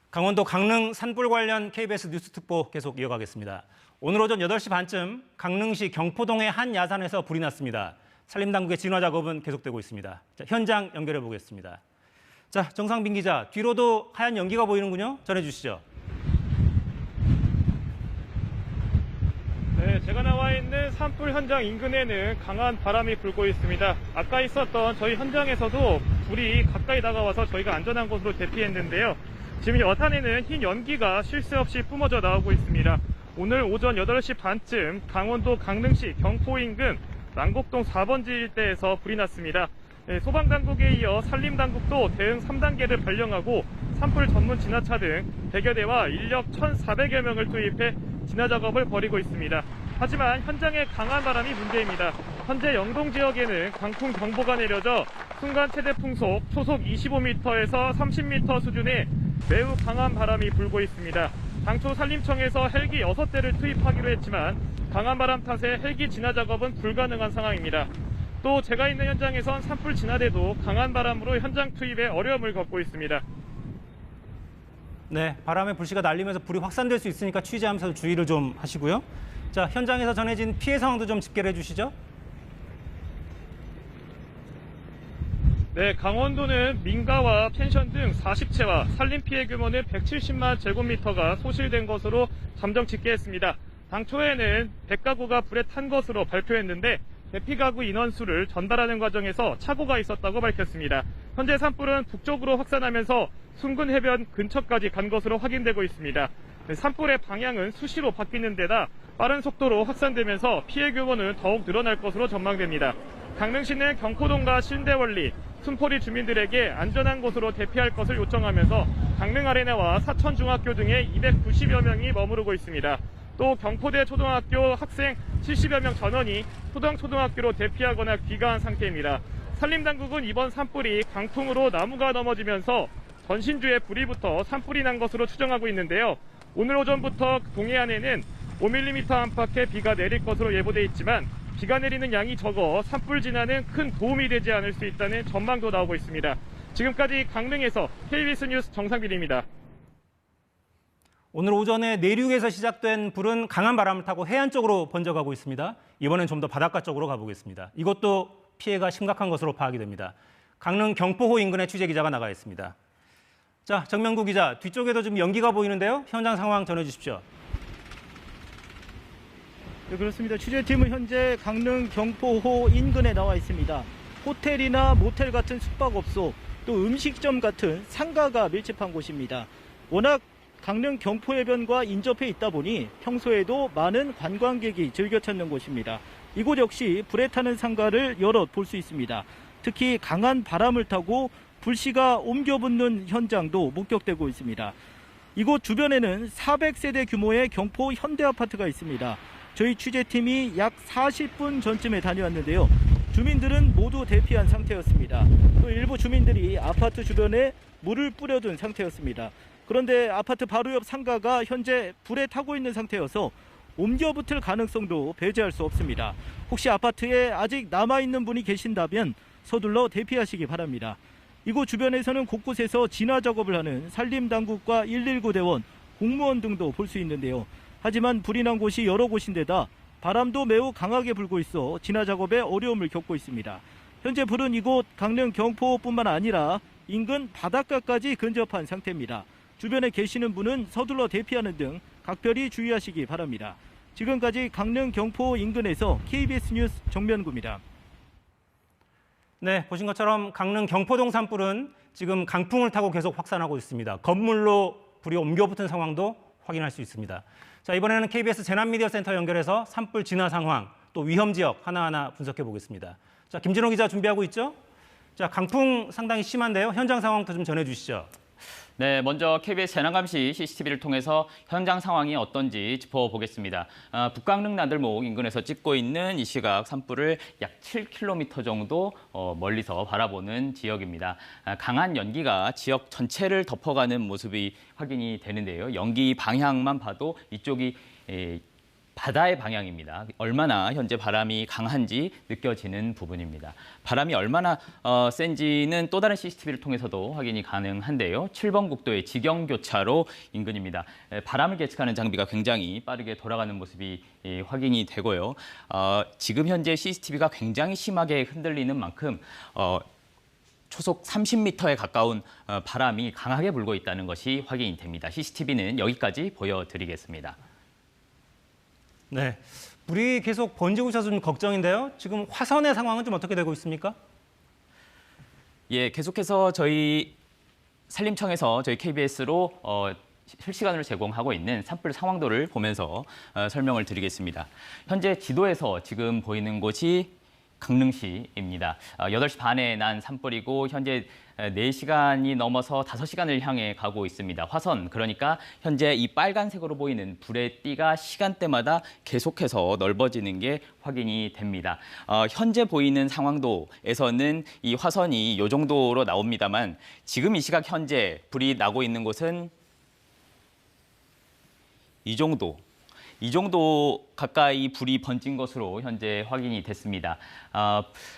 강원도 강릉 산불 관련 KBS 뉴스 특보 계속 이어가겠습니다. 오늘 오전 8시 반쯤 강릉시 경포동의 한 야산에서 불이 났습니다. 산림당국의 진화 작업은 계속되고 있습니다. 자, 현장 연결해 보겠습니다. 자, 정상빈 기자, 뒤로도 하얀 연기가 보이는군요. 전해주시죠. 네, 제가 나와 있는 산불 현장 인근에는 강한 바람이 불고 있습니다. 아까 있었던 저희 현장에서도 불이 가까이 다가와서 저희가 안전한 곳으로 대피했는데요. 지금 여산에는 흰 연기가 쉴 새 없이 뿜어져 나오고 있습니다. 오늘 오전 8시 반쯤 강원도 강릉시 경포 인근 난곡동 4번지 일대에서 불이 났습니다. 네, 소방당국에 이어 산림당국도 대응 3단계를 발령하고 산불 전문 진화차 등 100여 대와 인력 1,400여 명을 투입해 진화 작업을 벌이고 있습니다. 하지만 현장의 강한 바람이 문제입니다. 현재 영동 지역에는 강풍 경보가 내려져 순간 최대 풍속 초속 25m에서 30m 수준의 매우 강한 바람이 불고 있습니다. 당초 산림청에서 헬기 6대를 투입하기로 했지만 강한 바람 탓에 헬기 진화 작업은 불가능한 상황입니다. 또 제가 있는 현장에선 산불 진화대도 강한 바람으로 현장 투입에 어려움을 겪고 있습니다. 네, 바람에 불씨가 날리면서 불이 확산될 수 있으니까 취재하면서 주의를 좀 하시고요. 자, 현장에서 전해진 피해 상황도 좀 집계를 해주시죠. 네, 강원도는 민가와 펜션 등 40채와 산림 피해 규모는 170만 제곱미터가 소실된 것으로 잠정 집계했습니다. 당초에는 100가구가 불에 탄 것으로 발표했는데 대피가구 인원수를 전달하는 과정에서 착오가 있었다고 밝혔습니다. 현재 산불은 북쪽으로 확산하면서 순근 해변 근처까지 간 것으로 확인되고 있습니다. 산불의 방향은 수시로 바뀌는 데다 빠른 속도로 확산되면서 피해 규모는 더욱 늘어날 것으로 전망됩니다. 강릉시는 경포동과 신대원리, 순포리 주민들에게 안전한 곳으로 대피할 것을 요청하면서 강릉아레나와 사천중학교 등의 290여 명이 머무르고 있습니다. 또 경포대 초등학교 학생 70여 명 전원이 초등학교로 대피하거나 귀가한 상태입니다. 산림당국은 이번 산불이 강풍으로 나무가 넘어지면서 전신주에 불이 붙어 산불이 난 것으로 추정하고 있는데요. 오늘 오전부터 동해안에는 5mm 안팎의 비가 내릴 것으로 예보돼 있지만 비가 내리는 양이 적어 산불 진화는 큰 도움이 되지 않을 수 있다는 전망도 나오고 있습니다. 지금까지 강릉에서 KBS 뉴스 정상빈입니다. 오늘 오전에 내륙에서 시작된 불은 강한 바람을 타고 해안 쪽으로 번져가고 있습니다. 이번엔 좀 더 바닷가 쪽으로 가보겠습니다. 이것도 피해가 심각한 것으로 파악이 됩니다. 강릉 경포호 인근에 취재 기자가 나가 있습니다. 자, 정명구 기자, 뒤쪽에도 좀 연기가 보이는데요. 현장 상황 전해주십시오. 네, 그렇습니다. 취재팀은 현재 강릉 경포호 인근에 나와 있습니다. 호텔이나 모텔 같은 숙박업소, 또 음식점 같은 상가가 밀집한 곳입니다. 워낙 강릉 경포해변과 인접해 있다 보니 평소에도 많은 관광객이 즐겨 찾는 곳입니다. 이곳 역시 불에 타는 상가를 여럿 볼 수 있습니다. 특히 강한 바람을 타고 불씨가 옮겨 붙는 현장도 목격되고 있습니다. 이곳 주변에는 400세대 규모의 경포 현대아파트가 있습니다. 저희 취재팀이 약 40분 전쯤에 다녀왔는데요. 주민들은 모두 대피한 상태였습니다. 또 일부 주민들이 아파트 주변에 물을 뿌려둔 상태였습니다. 그런데 아파트 바로 옆 상가가 현재 불에 타고 있는 상태여서 옮겨 붙을 가능성도 배제할 수 없습니다. 혹시 아파트에 아직 남아있는 분이 계신다면 서둘러 대피하시기 바랍니다. 이곳 주변에서는 곳곳에서 진화 작업을 하는 산림당국과 119 대원, 공무원 등도 볼 수 있는데요. 하지만 불이 난 곳이 여러 곳인데다 바람도 매우 강하게 불고 있어 진화 작업에 어려움을 겪고 있습니다. 현재 불은 이곳 강릉 경포뿐만 아니라 인근 바닷가까지 근접한 상태입니다. 주변에 계시는 분은 서둘러 대피하는 등 각별히 주의하시기 바랍니다. 지금까지 강릉 경포 인근에서 KBS 뉴스 정면구입니다. 네, 보신 것처럼 강릉 경포동 산불은 지금 강풍을 타고 계속 확산하고 있습니다. 건물로 불이 옮겨붙은 상황도 확인할 수 있습니다. 자, 이번에는 KBS 재난미디어센터 연결해서 산불 진화 상황, 또 위험 지역 하나하나 분석해 보겠습니다. 자, 김진호 기자 준비하고 있죠? 자, 강풍 상당히 심한데요. 현장 상황도 좀 전해주시죠. 네, 먼저 KBS 재난감시 CCTV를 통해서 현장 상황이 어떤지 짚어보겠습니다. 북강릉 나들목 인근에서 찍고 있는 이 시각 산불을 약 7km 정도 멀리서 바라보는 지역입니다. 강한 연기가 지역 전체를 덮어가는 모습이 확인이 되는데요. 연기 방향만 봐도 이쪽이 바다의 방향입니다. 얼마나 현재 바람이 강한지 느껴지는 부분입니다. 바람이 얼마나 센지는 또 다른 CCTV를 통해서도 확인이 가능한데요. 7번 국도의 직영교차로 인근입니다. 바람을 계측하는 장비가 굉장히 빠르게 돌아가는 모습이 확인이 되고요. 지금 현재 CCTV가 굉장히 심하게 흔들리는 만큼 초속 30m에 가까운 바람이 강하게 불고 있다는 것이 확인이 됩니다. CCTV는 여기까지 보여드리겠습니다. 네, 물이 계속 번지고 있어서 좀 걱정인데요. 지금 화선의 상황은 좀 어떻게 되고 있습니까? 예, 계속해서 저희 산림청에서 저희 KBS로 실시간으로 제공하고 있는 산불 상황도를 보면서 설명을 드리겠습니다. 현재 지도에서 지금 보이는 곳이 강릉시입니다. 8시 반에 난 산불이고 현재 4시간이 넘어서 5시간을 향해 가고 있습니다. 화선, 그러니까 현재 이 빨간색으로 보이는 불의 띠가 시간대마다 계속해서 넓어지는 게 확인이 됩니다. 현재 보이는 상황도에서는 이 화선이 이 정도로 나옵니다만 지금 이 시각 현재 불이 나고 있는 곳은 이 정도 가까이 불이 번진 것으로 현재 확인이 됐습니다.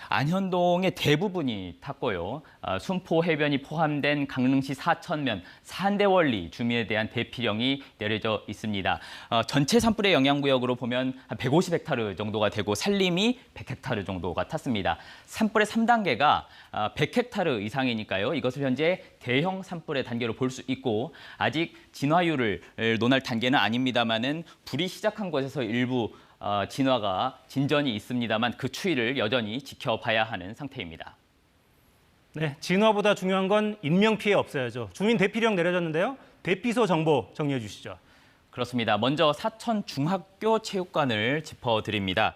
안현동의 대부분이 탔고요. 순포 해변이 포함된 강릉시 사천면, 산대원리 주민에 대한 대피령이 내려져 있습니다. 전체 산불의 영향구역으로 보면 한 150헥타르 정도가 되고 산림이 100헥타르 정도가 탔습니다. 산불의 3단계가 100헥타르 이상이니까요. 이것을 현재 대형 산불의 단계로 볼 수 있고 아직 진화율을 논할 단계는 아닙니다만은 불이 시작한 곳에서 일부 진전이 있습니다만 그 추이를 여전히 지켜봐야 하는 상태입니다. 네, 진화보다 중요한 건 인명 피해 없어야죠. 주민 대피령 내려졌는데요. 대피소 정보 정리해 주시죠. 그렇습니다. 먼저 사천중학교 체육관을 짚어드립니다.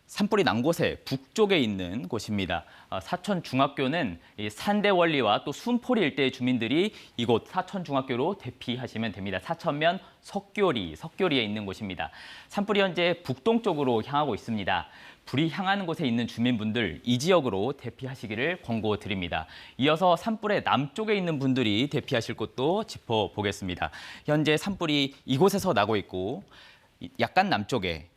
산불이 난 곳의 북쪽에 있는 곳입니다. 사천중학교는 이 산대원리와 또 순포리 일대의 주민들이 이곳 사천중학교로 대피하시면 됩니다. 사천면 석교리에 있는 곳입니다. 산불이 현재 북동쪽으로 향하고 있습니다. 불이 향하는 곳에 있는 주민분들 이 지역으로 대피하시기를 권고드립니다. 이어서 산불의 남쪽에 있는 분들이 대피하실 곳도 짚어보겠습니다. 현재 산불이 이곳에서 나고 있고 약간 남쪽에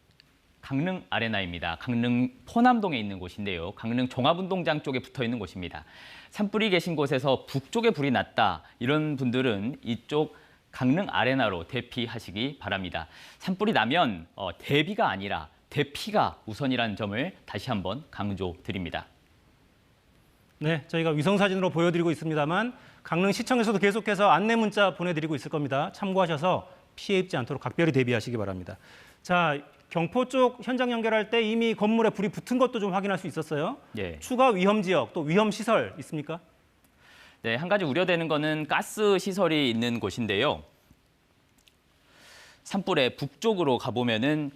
강릉 아레나입니다. 강릉 포남동에 있는 곳인데요. 강릉 종합운동장 쪽에 붙어 있는 곳입니다. 산불이 계신 곳에서 북쪽에 불이 났다. 이런 분들은 이쪽 강릉 아레나로 대피하시기 바랍니다. 산불이 나면 대비가 아니라 대피가 우선이라는 점을 다시 한번 강조드립니다. 네, 저희가 위성사진으로 보여드리고 있습니다만 강릉시청에서도 계속해서 안내 문자 보내드리고 있을 겁니다. 참고하셔서 피해 입지 않도록 각별히 대비하시기 바랍니다. 자, 경포 쪽 현장 연결할 때 이미 건물에 불이 붙은 것도 좀 확인할 수 있었어요. 예. 추가 위험 지역 또 위험 시설 있습니까? 네, 한 가지 우려되는 거는 가스 시설이 있는 곳인데요. 산불의 북쪽으로 가보면은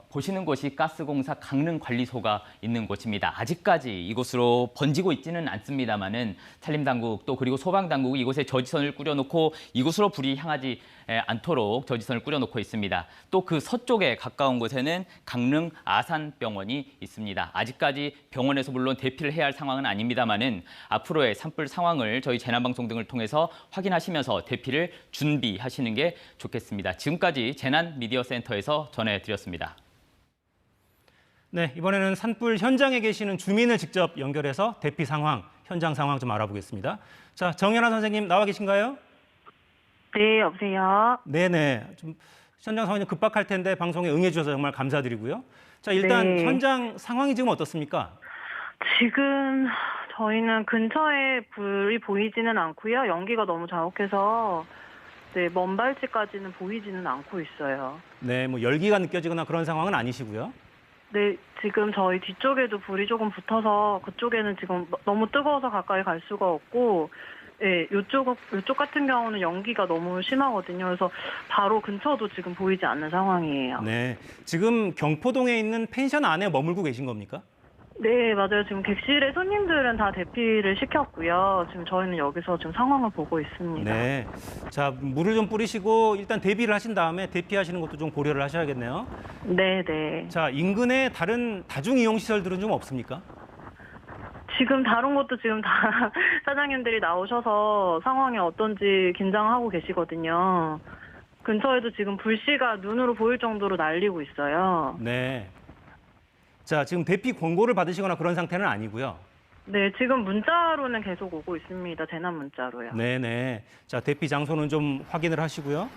보시는 곳이 가스공사 강릉관리소가 있는 곳입니다. 아직까지 이곳으로 번지고 있지는 않습니다만은 산림당국 또 그리고 소방당국이 이곳에 저지선을 꾸려놓고 이곳으로 불이 향하지 않도록 저지선을 꾸려놓고 있습니다. 또 그 서쪽에 가까운 곳에는 강릉 아산병원이 있습니다. 아직까지 병원에서 물론 대피를 해야 할 상황은 아닙니다만은 앞으로의 산불 상황을 저희 재난방송 등을 통해서 확인하시면서 대피를 준비하시는 게 좋겠습니다. 지금까지 재난미디어센터에서 전해드렸습니다. 네, 이번에는 산불 현장에 계시는 주민을 직접 연결해서 대피 상황, 현장 상황 좀 알아보겠습니다. 자, 정연아 선생님 나와 계신가요? 네, 여보세요. 네네. 좀 현장 상황이 급박할 텐데 방송에 응해 주셔서 정말 감사드리고요. 자, 일단 네. 현장 상황이 지금 어떻습니까? 지금 저희는 근처에 불이 보이지는 않고요. 연기가 너무 자욱해서 먼 발치까지는 보이지는 않고 있어요. 네, 뭐 열기가 느껴지거나 그런 상황은 아니시고요. 네, 지금 저희 뒤쪽에도 불이 조금 붙어서 그쪽에는 지금 너무 뜨거워서 가까이 갈 수가 없고, 네, 이쪽 같은 경우는 연기가 너무 심하거든요. 그래서 바로 근처도 지금 보이지 않는 상황이에요. 네, 지금 경포동에 있는 펜션 안에 머물고 계신 겁니까? 네, 맞아요. 지금 객실에 손님들은 다 대피를 시켰고요. 지금 저희는 여기서 지금 상황을 보고 있습니다. 네, 자 물을 좀 뿌리시고 일단 대비를 하신 다음에 대피하시는 것도 좀 고려를 하셔야겠네요. 네, 네. 자, 인근에 다른 다중 이용 시설들은 좀 없습니까? 지금 다른 곳도 지금 다 사장님들이 나오셔서 상황이 어떤지 긴장하고 계시거든요. 근처에도 지금 불씨가 눈으로 보일 정도로 날리고 있어요. 네. 자, 지금 대피 권고를 받으시거나 그런 상태는 아니고요. 네, 지금 문자로는 계속 오고 있습니다. 재난 문자로요. 네네. 자, 대피 장소는 좀 확인을 하시고요.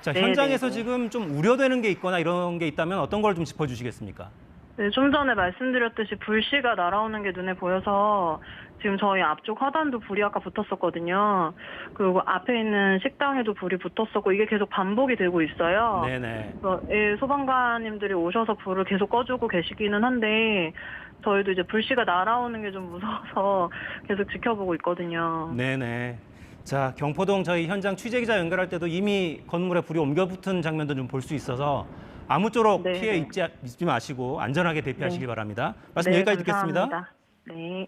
자, 네, 현장에서 네, 네. 지금 좀 우려되는 게 있거나 이런 게 있다면 어떤 걸 좀 짚어주시겠습니까? 네, 좀 전에 말씀드렸듯이 불씨가 날아오는 게 눈에 보여서 지금 저희 앞쪽 화단도 불이 아까 붙었었거든요. 그리고 앞에 있는 식당에도 불이 붙었었고 이게 계속 반복이 되고 있어요. 네네. 그래서 예, 소방관님들이 오셔서 불을 계속 꺼주고 계시기는 한데 저희도 이제 불씨가 날아오는 게 좀 무서워서 계속 지켜보고 있거든요. 네네. 자, 경포동 저희 현장 취재기자 연결할 때도 이미 건물에 불이 옮겨 붙은 장면도 좀 볼 수 있어서 아무쪼록 네, 피해 네. 입지 마시고 안전하게 대피하시기 네. 바랍니다. 말씀 네, 여기까지 듣겠습니다. 감사합니다. 네.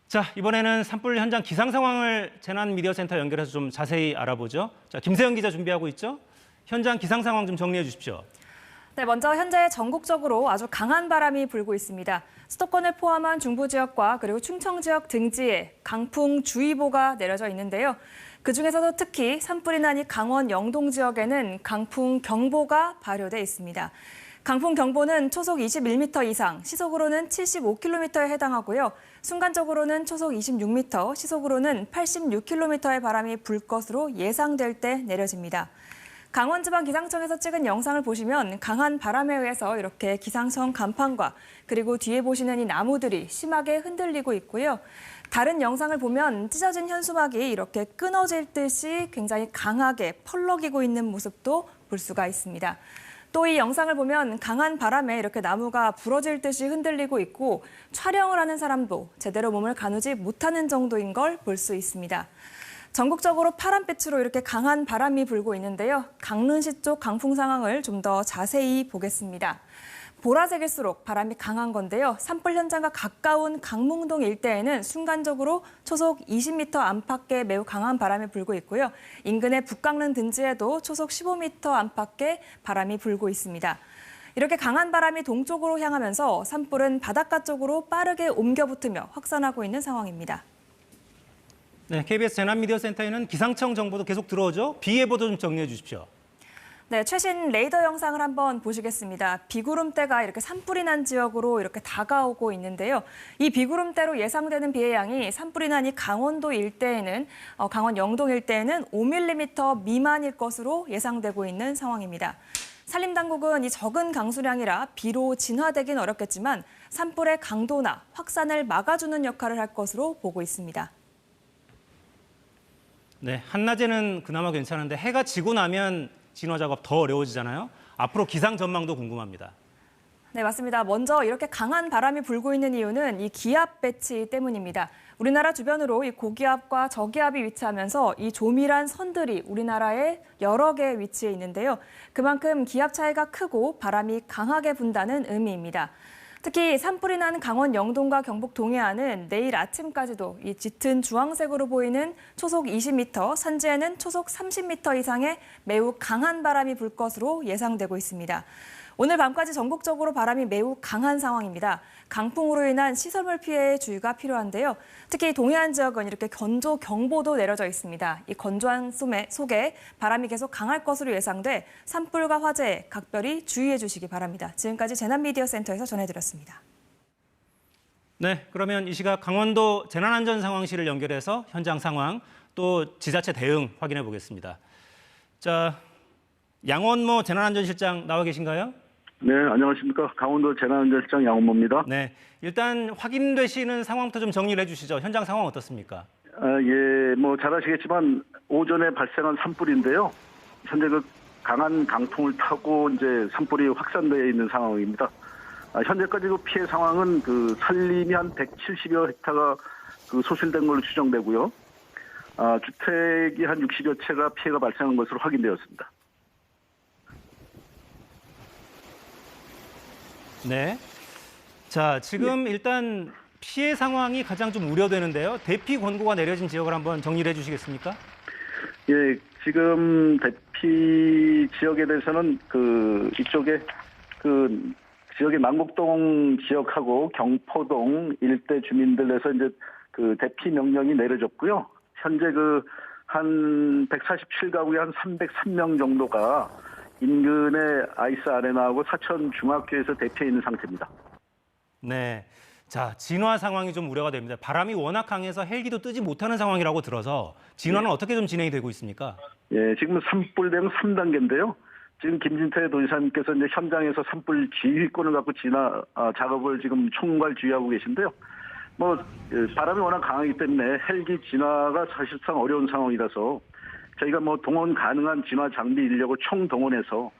자, 이번에는 산불 현장 기상 상황을 재난미디어센터 연결해서 좀 자세히 알아보죠. 자, 김세영 기자 준비하고 있죠. 현장 기상 상황 좀 정리해 주십시오. 네, 먼저 현재 전국적으로 아주 강한 바람이 불고 있습니다. 수도권을 포함한 중부 지역과 그리고 충청 지역 등지에 강풍주의보가 내려져 있는데요. 그중에서도 특히 산불이 나니 강원 영동 지역에는 강풍경보가 발효돼 있습니다. 강풍경보는 초속 21m 이상, 시속으로는 75km에 해당하고요. 순간적으로는 초속 26m, 시속으로는 86km의 바람이 불 것으로 예상될 때 내려집니다. 강원지방기상청에서 찍은 영상을 보시면 강한 바람에 의해서 이렇게 기상청 간판과 그리고 뒤에 보시는 이 나무들이 심하게 흔들리고 있고요. 다른 영상을 보면 찢어진 현수막이 이렇게 끊어질 듯이 굉장히 강하게 펄럭이고 있는 모습도 볼 수가 있습니다. 또 이 영상을 보면 강한 바람에 이렇게 나무가 부러질 듯이 흔들리고 있고 촬영을 하는 사람도 제대로 몸을 가누지 못하는 정도인 걸 볼 수 있습니다. 전국적으로 파란빛으로 이렇게 강한 바람이 불고 있는데요. 강릉시 쪽 강풍 상황을 좀 더 자세히 보겠습니다. 보라색일수록 바람이 강한 건데요. 산불 현장과 가까운 강몽동 일대에는 순간적으로 초속 20m 안팎의 매우 강한 바람이 불고 있고요. 인근의 북강릉 등지에도 초속 15m 안팎의 바람이 불고 있습니다. 이렇게 강한 바람이 동쪽으로 향하면서 산불은 바닷가 쪽으로 빠르게 옮겨 붙으며 확산하고 있는 상황입니다. 네, KBS 재난미디어센터에는 기상청 정보도 계속 들어오죠. 비 예보도 좀 정리해 주십시오. 네, 최신 레이더 영상을 한번 보시겠습니다. 비구름대가 이렇게 산불이 난 지역으로 이렇게 다가오고 있는데요. 이 비구름대로 예상되는 비의 양이 산불이 나니 강원도 일대에는 강원 영동 일대에는 5mm 미만일 것으로 예상되고 있는 상황입니다. 산림당국은 이 적은 강수량이라 비로 진화되긴 어렵겠지만 산불의 강도나 확산을 막아주는 역할을 할 것으로 보고 있습니다. 네, 한낮에는 그나마 괜찮은데 해가 지고 나면 진화 작업 더 어려워지잖아요. 앞으로 기상 전망도 궁금합니다. 네, 맞습니다. 먼저 이렇게 강한 바람이 불고 있는 이유는 이 기압 배치 때문입니다. 우리나라 주변으로 이 고기압과 저기압이 위치하면서 이 조밀한 선들이 우리나라에 여러 개 위치해 있는데요. 그만큼 기압 차이가 크고 바람이 강하게 분다는 의미입니다. 특히 산불이 난 강원 영동과 경북 동해안은 내일 아침까지도 이 짙은 주황색으로 보이는 초속 20m, 산지에는 초속 30m 이상의 매우 강한 바람이 불 것으로 예상되고 있습니다. 오늘 밤까지 전국적으로 바람이 매우 강한 상황입니다. 강풍으로 인한 시설물 피해에 주의가 필요한데요. 특히 동해안 지역은 이렇게 건조 경보도 내려져 있습니다. 이 건조한 속에 바람이 계속 강할 것으로 예상돼 산불과 화재에 각별히 주의해 주시기 바랍니다. 지금까지 재난미디어센터에서 전해드렸습니다. 네, 그러면 이 시각 강원도 재난안전상황실을 연결해서 현장 상황 또 지자체 대응 확인해 보겠습니다. 자, 양원모 재난안전실장 나와 계신가요? 네, 안녕하십니까. 강원도 재난안전실장 양원모입니다. 네, 일단 확인되시는 상황부터 좀 정리를 해주시죠. 현장 상황 어떻습니까? 예, 뭐 잘 아시겠지만 오전에 발생한 산불인데요. 현재 그 강한 강풍을 타고 이제 산불이 확산되어 있는 상황입니다. 현재까지 그 피해 상황은 그 산림이 한 170여 헥타가 그 소실된 걸로 추정되고요. 주택이 한 60여 채가 피해가 발생한 것으로 확인되었습니다. 네. 자, 지금 일단 피해 상황이 가장 좀 우려되는데요. 대피 권고가 내려진 지역을 한번 정리를 해주시겠습니까? 예, 지금 대피 지역에 대해서는 이쪽에 지역의 남곡동 지역하고 경포동 일대 주민들에서 이제 그 대피 명령이 내려졌고요. 현재 한 147가구에 한 303명 정도가 인근의 아이스 아레나하고 사천 중학교에서 대피해 있는 상태입니다. 네. 자, 진화 상황이 좀 우려가 됩니다. 바람이 워낙 강해서 헬기도 뜨지 못하는 상황이라고 들어서 진화는 어떻게 좀 진행이 되고 있습니까? 예, 지금 산불 대응 3단계인데요. 지금 김진태 도지사님께서 이제 현장에서 산불 지휘권을 갖고 진화 작업을 지금 총괄 지휘하고 계신데요. 바람이 워낙 강하기 때문에 헬기 진화가 사실상 어려운 상황이라서 저희가 동원 가능한 진화 장비 인력을 총동원해서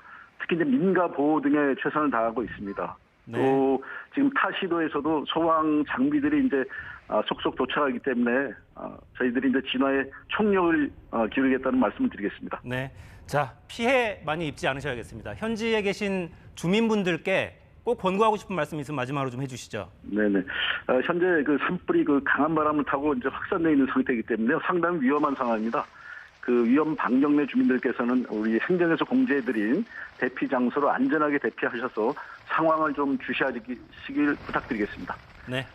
특히 이제 민가 보호 등에 최선을 다하고 있습니다. 네. 또 지금 타 시도에서도 소방 장비들이 이제 속속 도착하기 때문에 저희들이 이제 진화에 총력을 기울이겠다는 말씀을 드리겠습니다. 네. 자, 피해 많이 입지 않으셔야겠습니다. 현지에 계신 주민분들께 꼭 권고하고 싶은 말씀 있으면 마지막으로 좀 해주시죠. 네네. 현재 그 산불이 강한 바람을 타고 이제 확산되어 있는 상태이기 때문에 상당히 위험한 상황입니다. 그 위험 반경 내 주민들께서는 우리 행정에서 공지해드린 대피 장소로 안전하게 대피하셔서 상황을 좀 주시하시길 부탁드리겠습니다. 네.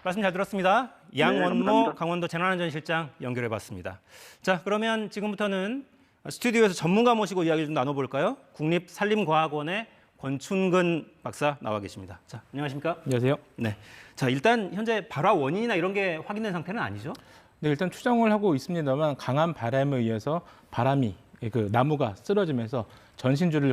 말씀 잘 들었습니다. 양원모 감사합니다. 강원도 재난안전실장 연결해봤습니다. 자, 그러면 지금부터는 스튜디오에서 전문가 모시고 이야기 좀 나눠볼까요? 국립산림과학원의 권춘근 박사 나와 계십니다. 자, 안녕하십니까? 안녕하세요. 네. 자, 일단 현재 발화 원인이나 이런 게 확인된 상태는 아니죠? 네, 일단 추정을 하고 있습니다만 강한 바람에 의해서 바람이 나무가 쓰러지면서 전신줄을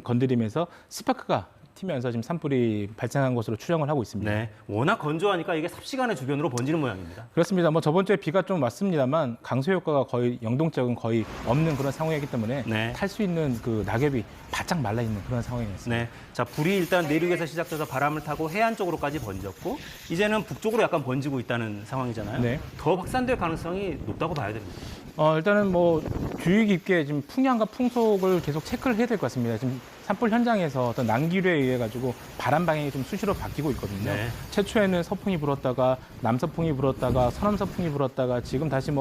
건드리면서 스파크가 튀면서 지금 산불이 발생한 것으로 추정을 하고 있습니다. 네. 워낙 건조하니까 이게 삽시간에 주변으로 번지는 모양입니다. 그렇습니다. 저번 주에 비가 좀 왔습니다만 강수 효과가 거의 영동 지역은 거의 없는 그런 상황이기 때문에 네. 탈 수 있는 그 낙엽이 바짝 말라 있는 그런 상황이었습니다. 네. 자, 불이 일단 내륙에서 시작돼서 바람을 타고 해안 쪽으로까지 번졌고 이제는 북쪽으로 약간 번지고 있다는 상황이잖아요. 네. 더 확산될 가능성이 높다고 봐야 됩니다. 일단은 주의 깊게 지금 풍향과 풍속을 계속 체크를 해야 될 것 같습니다. 지금 산불 현장에서 어떤 난기류에 의해 가지고 바람 방향이 좀 수시로 바뀌고 있거든요. 네. 최초에는 서풍이 불었다가 남서풍이 불었다가 서남서풍이 불었다가 지금 다시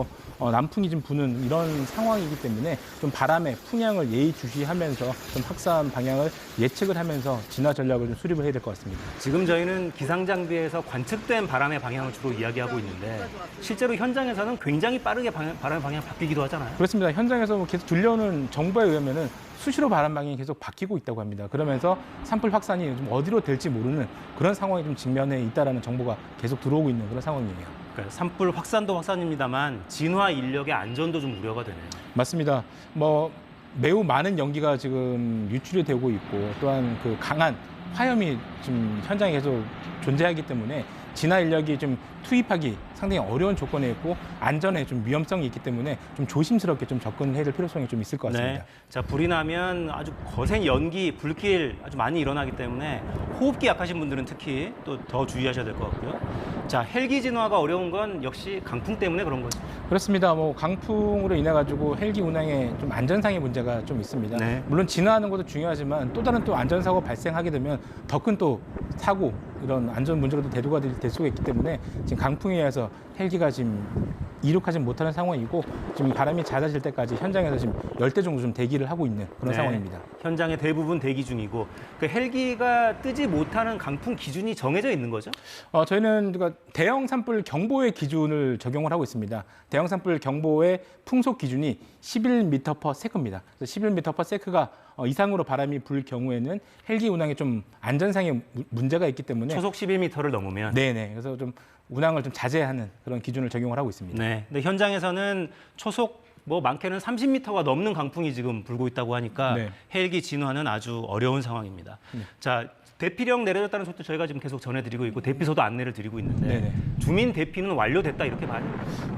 남풍이 좀 부는 이런 상황이기 때문에 좀 바람의 풍향을 예의주시하면서 좀 확산 방향을 예측을 하면서 진화 전략을 좀 수립을 해야 될 것 같습니다. 지금 저희는 기상 장비에서 관측된 바람의 방향을 주로 이야기하고 있는데 실제로 현장에서는 굉장히 빠르게 바람의 방향이 바뀌기도 하잖아요. 그렇습니다. 현장에서 계속 들려오는 정보에 의하면은 수시로 바람 방향이 계속 바뀌고 있다고 합니다. 그러면서 산불 확산이 좀 어디로 될지 모르는 그런 상황이 좀 직면해 있다라는 정보가 계속 들어오고 있는 그런 상황이에요. 그러니까 산불 확산도 확산입니다만 진화 인력의 안전도 좀 우려가 되네요. 맞습니다. 매우 많은 연기가 지금 유출이 되고 있고 또한 그 강한 화염이 지금 현장에 계속 존재하기 때문에 진화 인력이 좀 투입하기 상당히 어려운 조건에 있고 안전에 좀 위험성이 있기 때문에 좀 조심스럽게 좀 접근해야 될 필요성이 좀 있을 것 같습니다. 네. 자, 불이 나면 아주 거센 연기, 불길 아주 많이 일어나기 때문에 호흡기 약하신 분들은 특히 또 더 주의하셔야 될 것 같고요. 자, 헬기 진화가 어려운 건 역시 강풍 때문에 그런 거죠. 그렇습니다. 강풍으로 인해 가지고 헬기 운항에 좀 안전상의 문제가 좀 있습니다. 네. 물론 진화하는 것도 중요하지만 또 다른 또 안전사고 발생하게 되면 더 큰 또 사고 이런 안전 문제로도 대두가 될 수가 있기 때문에 지금 강풍에 의해서 헬기가 지금 이륙하지 못하는 상황이고 지금 바람이 잦아질 때까지 현장에서 지금 10대 정도 좀 대기를 하고 있는 그런 네. 상황입니다. 현장에 대부분 대기 중이고 그 헬기가 뜨지 못하는 강풍 기준이 정해져 있는 거죠? 저희는 대형 산불 경보의 기준을 적용을 하고 있습니다. 대형 산불 경보의 풍속 기준이 11m/s입니다. 그래서 11m/s가 이상으로 바람이 불 경우에는 헬기 운항에 좀 안전상의 문제가 있기 때문에 초속 11m를 넘으면. 네네. 그래서 좀 운항을 좀 자제하는 그런 기준을 적용을 하고 있습니다. 네. 근데 현장에서는 초속 많게는 30m가 넘는 강풍이 지금 불고 있다고 하니까 네. 헬기 진화는 아주 어려운 상황입니다. 자, 대피령 내려졌다는 소식도 저희가 지금 계속 전해드리고 있고 대피소도 안내를 드리고 있는데 네네. 주민 대피는 완료됐다 이렇게 봐요.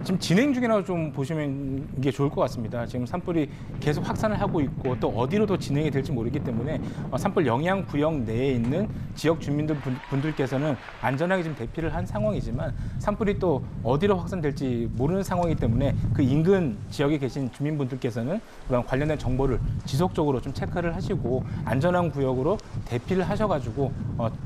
지금 진행 중이라고 좀 보시면 이게 좋을 것 같습니다. 지금 산불이 계속 확산을 하고 있고 또 어디로도 진행이 될지 모르기 때문에 산불 영향 구역 내에 있는 지역 주민분들께서는 안전하게 지금 대피를 한 상황이지만 산불이 또 어디로 확산될지 모르는 상황이기 때문에 그 인근 지역에 계신 주민분들께서는 그런 관련된 정보를 지속적으로 좀 체크를 하시고 안전한 구역으로 대피를 하셔가지고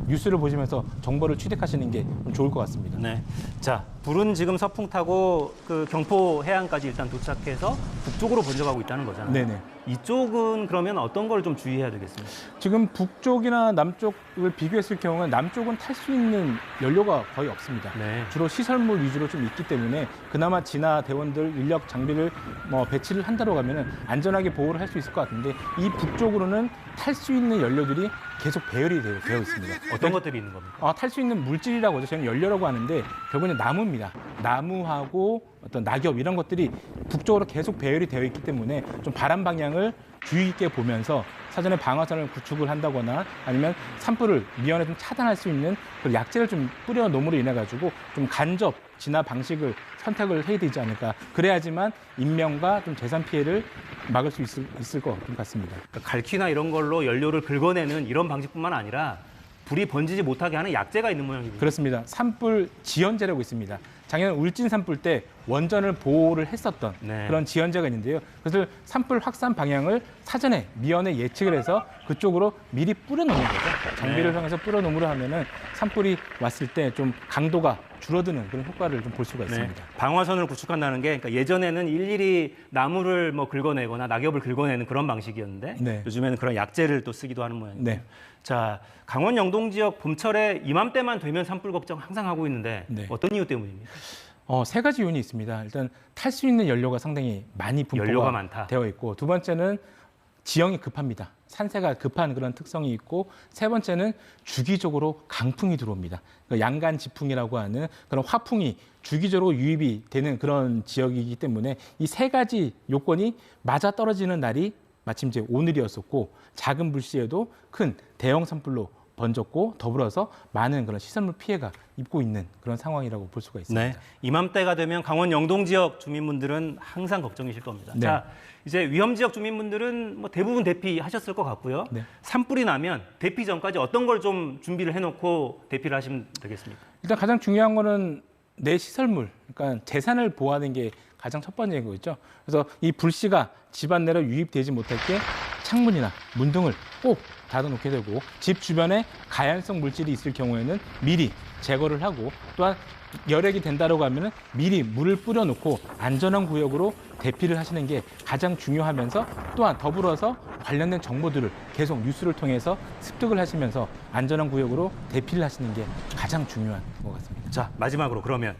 뉴스를 보시면서 정보를 취득하시는 게 좋을 것 같습니다. 네. 자, 불은 지금 서풍 타고 그 경포 해안까지 일단 도착해서 북쪽으로 번져가고 있다는 거잖아요. 네네. 이쪽은 그러면 어떤 걸 좀 주의해야 되겠습니까? 지금 북쪽이나 남쪽을 비교했을 경우는 남쪽은 탈 수 있는 연료가 거의 없습니다. 네. 주로 시설물 위주로 좀 있기 때문에 그나마 진화 대원들 인력 장비를 배치를 한다고 하면은 안전하게 보호를 할 수 있을 것 같은데 이 북쪽으로는 탈 수 있는 연료들이 계속 배열이 되어 있습니다. 어떤 것들이 있는 겁니까? 탈 수 있는 물질이라고 하죠. 저희는 연료라고 하는데 결국은 나무입니다. 나무하고 어떤 낙엽 이런 것들이 북쪽으로 계속 배열이 되어 있기 때문에 좀 바람 방향을 주의 있게 보면서 사전에 방화선을 구축을 한다거나 아니면 산불을 미연에 좀 차단할 수 있는 그 약재를 좀 뿌려 놓음으로 인해 가지고 좀 간접 진화 방식을 선택을 해야 되지 않을까. 그래야지만 인명과 좀 재산 피해를 막을 수 있을 것 같습니다. 그러니까 갈퀴나 이런 걸로 연료를 긁어내는 이런 방식뿐만 아니라 불이 번지지 못하게 하는 약재가 있는 모양입니다. 그렇습니다. 산불 지연제라고 있습니다. 작년 울진 산불 때 원전을 보호를 했었던 네. 그런 지연제가 있는데요. 그래서 산불 확산 방향을 사전에 미연에 예측을 해서 그쪽으로 미리 뿌려놓는 거죠. 장비를 통해서 뿌려놓으로 하면은 산불이 왔을 때 좀 강도가 줄어드는 그런 효과를 좀 볼 수가 있습니다. 네. 방화선을 구축한다는 게 그러니까 예전에는 일일이 나무를 뭐 긁어내거나 낙엽을 긁어내는 그런 방식이었는데 네. 요즘에는 그런 약재를 또 쓰기도 하는 모양입니다. 네. 자, 강원 영동 지역 봄철에 이맘때만 되면 산불 걱정 항상 하고 있는데 네. 어떤 이유 때문입니까? 세 가지 요인이 있습니다. 일단 탈 수 있는 연료가 상당히 많이 연료가 분포가 많다. 되어 있고 두 번째는 지형이 급합니다. 산세가 급한 그런 특성이 있고 세 번째는 주기적으로 강풍이 들어옵니다. 그러니까 양간 지풍이라고 하는 그런 화풍이 주기적으로 유입이 되는 그런 지역이기 때문에 이 세 가지 요건이 맞아 떨어지는 날이 마침 이제 오늘이었었고 작은 불씨에도 큰 대형 산불로 번졌고 더불어서 많은 그런 시설물 피해가 입고 있는 그런 상황이라고 볼 수가 있습니다. 네. 이맘때가 되면 강원 영동 지역 주민분들은 항상 걱정이실 겁니다. 네. 자, 이제 위험 지역 주민분들은 뭐 대부분 대피하셨을 것 같고요. 네. 산불이 나면 대피 전까지 어떤 걸 좀 준비를 해놓고 대피를 하시면 되겠습니까? 일단 가장 중요한 거는 내 시설물, 그러니까 재산을 보호하는 게 가장 첫 번째인 거겠죠. 그래서 이 불씨가 집안 내로 유입되지 못할게 창문이나 문 등을 꼭 닫아놓게 되고 집 주변에 가연성 물질이 있을 경우에는 미리 제거를 하고 또한 열액이 된다고 하면은 미리 물을 뿌려놓고 안전한 구역으로 대피를 하시는 게 가장 중요하면서 또한 더불어서 관련된 정보들을 계속 뉴스를 통해서 습득을 하시면서 안전한 구역으로 대피를 하시는 게 가장 중요한 것 같습니다. 자, 마지막으로 그러면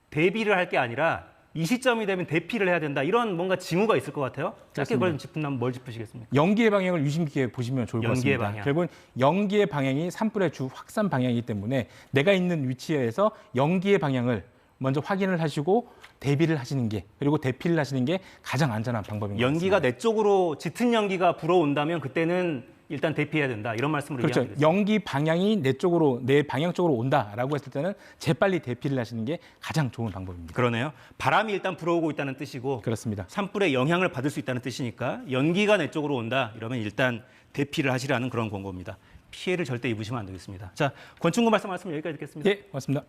대비를 할 게 아니라 이 시점이 되면 대피를 해야 된다. 이런 뭔가 징후가 있을 것 같아요. 짧게 그렇습니다. 그걸 짚은다면 뭘 짚으시겠습니까? 연기의 방향을 유심 깊게 보시면 좋을 것 연기의 같습니다. 방향. 결국은 연기의 방향이 산불의 주 확산 방향이기 때문에 내가 있는 위치에서 연기의 방향을 먼저 확인을 하시고 대비를 하시는 게 그리고 대피를 하시는 게 가장 안전한 방법인 것 같습니다. 연기가 내 쪽으로 짙은 연기가 불어온다면 그때는 일단 대피해야 된다. 이런 말씀으로 그렇죠. 이해하겠습니다. 연기 방향이 내 쪽으로 내 방향 쪽으로 온다라고 했을 때는 재빨리 대피를 하시는 게 가장 좋은 방법입니다. 그러네요. 바람이 일단 불어오고 있다는 뜻이고 그렇습니다. 산불의 영향을 받을 수 있다는 뜻이니까 연기가 내 쪽으로 온다. 이러면 일단 대피를 하시라는 그런 권고입니다. 피해를 절대 입으시면 안 되겠습니다. 자, 권충구 말씀 여기까지 듣겠습니다. 예, 고맙습니다.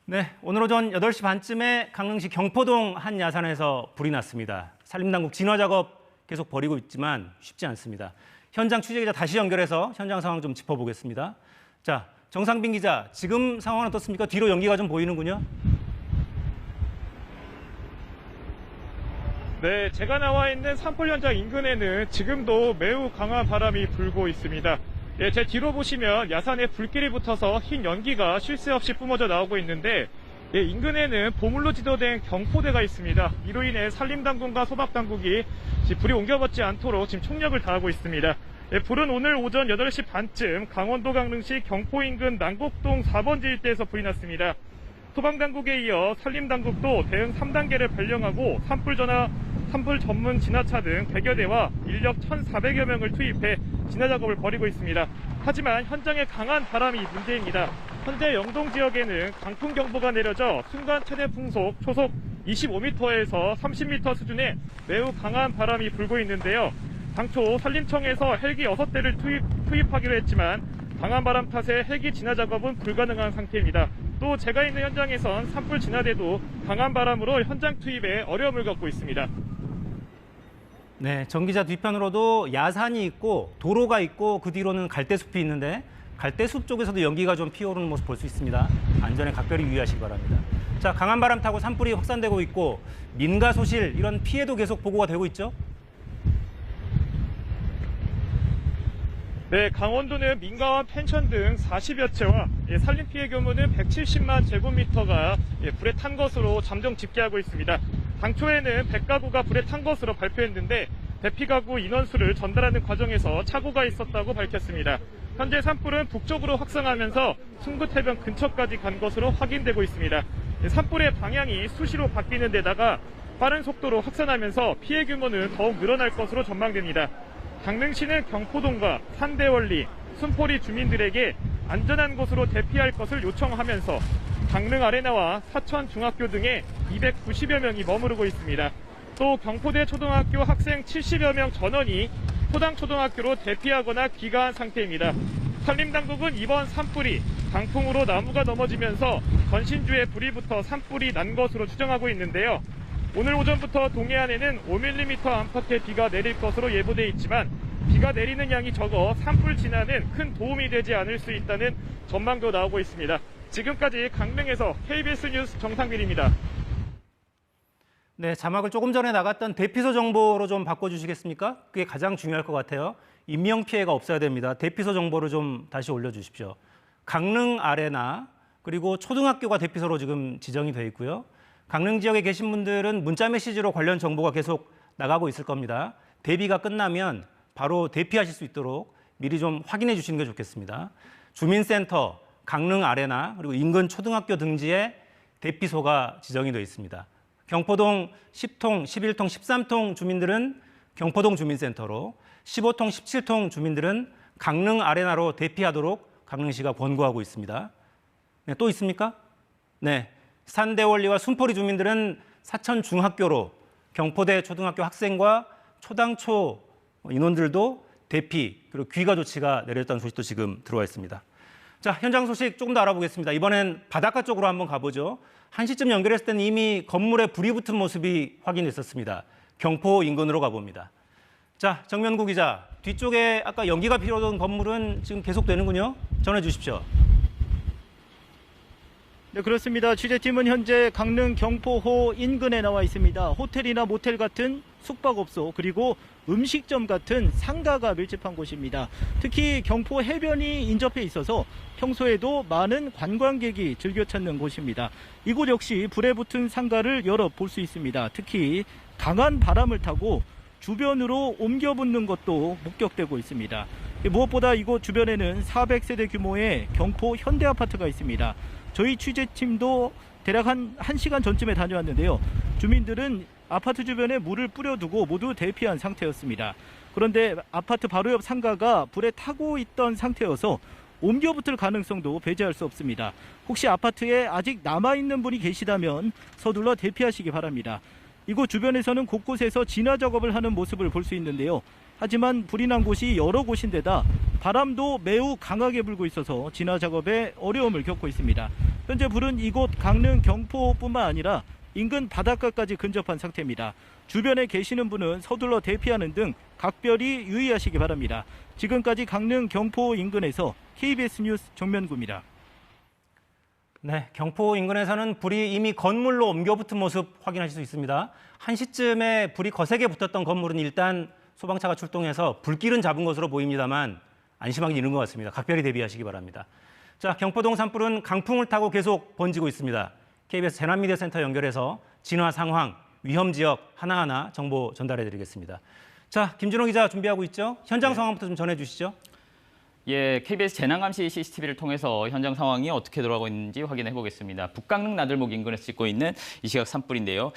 네, 오늘 오전 8시 반쯤에 강릉시 경포동 한 야산에서 불이 났습니다. 산림당국 진화 작업 계속 벌이고 있지만 쉽지 않습니다. 현장 취재기자 다시 연결해서 현장 상황 좀 짚어보겠습니다. 자, 정상빈 기자, 지금 상황은 어떻습니까? 뒤로 연기가 좀 보이는군요. 네, 제가 나와 있는 산불 현장 인근에는 지금도 매우 강한 바람이 불고 있습니다. 예, 제 뒤로 보시면 야산에 불길이 붙어서 흰 연기가 쉴 새 없이 뿜어져 나오고 있는데 예, 인근에는 보물로 지도된 경포대가 있습니다. 이로 인해 산림당국과 소방당국이 불이 옮겨받지 않도록 지금 총력을 다하고 있습니다. 예, 불은 오늘 오전 8시 반쯤 강원도 강릉시 경포 인근 난곡동 4번지 일대에서 불이 났습니다. 소방당국에 이어 산림당국도 대응 3단계를 발령하고 산불 전문 진화차 등 100여 대와 인력 1,400여 명을 투입해 진화 작업을 벌이고 있습니다. 하지만 현장에 강한 바람이 문제입니다. 현재 영동 지역에는 강풍 경보가 내려져 순간 최대 풍속 초속 25m에서 30m 수준의 매우 강한 바람이 불고 있는데요. 당초 산림청에서 헬기 6대를 투입하기로 했지만 강한 바람 탓에 헬기 진화 작업은 불가능한 상태입니다. 또 제가 있는 현장에선 산불 진화대도 강한 바람으로 현장 투입에 어려움을 겪고 있습니다. 네, 정 기자 뒤편으로도 야산이 있고 도로가 있고 그 뒤로는 갈대숲이 있는데 갈대숲 쪽에서도 연기가 좀 피어오르는 모습 볼 수 있습니다. 안전에 각별히 유의하시기 바랍니다. 자, 강한 바람 타고 산불이 확산되고 있고 민가 소실 이런 피해도 계속 보고가 되고 있죠. 네, 강원도는 민가와 펜션 등 40여 채와 산림 피해 규모는 170만 제곱미터가 불에 탄 것으로 잠정 집계하고 있습니다. 당초에는 100가구가 불에 탄 것으로 발표했는데 대피 가구 인원수를 전달하는 과정에서 착오가 있었다고 밝혔습니다. 현재 산불은 북쪽으로 확산하면서 숭부태변 근처까지 간 것으로 확인되고 있습니다. 산불의 방향이 수시로 바뀌는 데다가 빠른 속도로 확산하면서 피해 규모는 더욱 늘어날 것으로 전망됩니다. 강릉시는 경포동과 산대원리, 순포리 주민들에게 안전한 곳으로 대피할 것을 요청하면서 강릉 아레나와 사천 중학교 등에 290여 명이 머무르고 있습니다. 또 경포대 초등학교 학생 70여 명 전원이 포당초등학교로 대피하거나 귀가한 상태입니다. 산림당국은 이번 산불이 강풍으로 나무가 넘어지면서 건신주에 불이 붙어 산불이 난 것으로 추정하고 있는데요. 오늘 오전부터 동해안에는 5mm 안팎의 비가 내릴 것으로 예보돼 있지만 비가 내리는 양이 적어 산불 진화는 큰 도움이 되지 않을 수 있다는 전망도 나오고 있습니다. 지금까지 강릉에서 KBS 뉴스 정상빈입니다. 네, 자막을 조금 전에 나갔던 대피소 정보로 좀 바꿔주시겠습니까? 그게 가장 중요할 것 같아요. 인명피해가 없어야 됩니다. 대피소 정보를 좀 다시 올려주십시오. 강릉 아레나 그리고 초등학교가 대피소로 지금 지정이 되어 있고요. 강릉 지역에 계신 분들은 문자 메시지로 관련 정보가 계속 나가고 있을 겁니다. 대비가 끝나면 바로 대피하실 수 있도록 미리 좀 확인해 주시는 게 좋겠습니다. 주민센터, 강릉 아레나 그리고 인근 초등학교 등지에 대피소가 지정이 되어 있습니다. 경포동 10통, 11통, 13통 주민들은 경포동 주민센터로 15통, 17통 주민들은 강릉 아레나로 대피하도록 강릉시가 권고하고 있습니다. 네, 또 있습니까? 네, 산대원리와 순포리 주민들은 사천 중학교로 경포대 초등학교 학생과 초당초 인원들도 대피 그리고 귀가 조치가 내렸다는 소식도 지금 들어와 있습니다. 자, 현장 소식 조금 더 알아보겠습니다. 이번엔 바닷가 쪽으로 한번 가보죠. 1시쯤 연결했을 때는 이미 건물에 불이 붙은 모습이 확인됐었습니다. 경포 인근으로 가봅니다. 자, 정면구 기자, 뒤쪽에 아까 연기가 필요하던 건물은 지금 계속되는군요. 전해 주십시오. 네, 그렇습니다. 취재팀은 현재 강릉 경포호 인근에 나와 있습니다. 호텔이나 모텔 같은 숙박업소 그리고 음식점 같은 상가가 밀집한 곳입니다. 특히 경포 해변이 인접해 있어서 평소에도 많은 관광객이 즐겨 찾는 곳입니다. 이곳 역시 불에 붙은 상가를 여러 볼 수 있습니다. 특히 강한 바람을 타고 주변으로 옮겨 붙는 것도 목격되고 있습니다. 무엇보다 이곳 주변에는 400세대 규모의 경포 현대아파트가 있습니다. 저희 취재팀도 대략 한 1시간 전쯤에 다녀왔는데요. 주민들은 아파트 주변에 물을 뿌려두고 모두 대피한 상태였습니다. 그런데 아파트 바로 옆 상가가 불에 타고 있던 상태여서 옮겨 붙을 가능성도 배제할 수 없습니다. 혹시 아파트에 아직 남아있는 분이 계시다면 서둘러 대피하시기 바랍니다. 이곳 주변에서는 곳곳에서 진화 작업을 하는 모습을 볼 수 있는데요. 하지만 불이 난 곳이 여러 곳인데다 바람도 매우 강하게 불고 있어서 진화 작업에 어려움을 겪고 있습니다. 현재 불은 이곳 강릉 경포뿐만 아니라 인근 바닷가까지 근접한 상태입니다. 주변에 계시는 분은 서둘러 대피하는 등 각별히 유의하시기 바랍니다. 지금까지 강릉 경포 인근에서 KBS 뉴스 정면구입니다. 네, 경포 인근에서는 불이 이미 건물로 옮겨 붙은 모습 확인하실 수 있습니다. 1시쯤에 불이 거세게 붙었던 건물은 일단 소방차가 출동해서 불길은 잡은 것으로 보입니다만 안심하기 이른 것 같습니다. 각별히 대비하시기 바랍니다. 자, 경포동 산불은 강풍을 타고 계속 번지고 있습니다. KBS 재난미디어센터 연결해서 진화 상황, 위험 지역 하나하나 정보 전달해 드리겠습니다. 자, 김준호 기자 준비하고 있죠? 현장 상황부터 좀 전해 주시죠. 예, KBS 재난감시 CCTV를 통해서 현장 상황이 어떻게 돌아가고 있는지 확인해 보겠습니다. 북강릉 나들목 인근에서 찍고 있는 이 시각 산불인데요.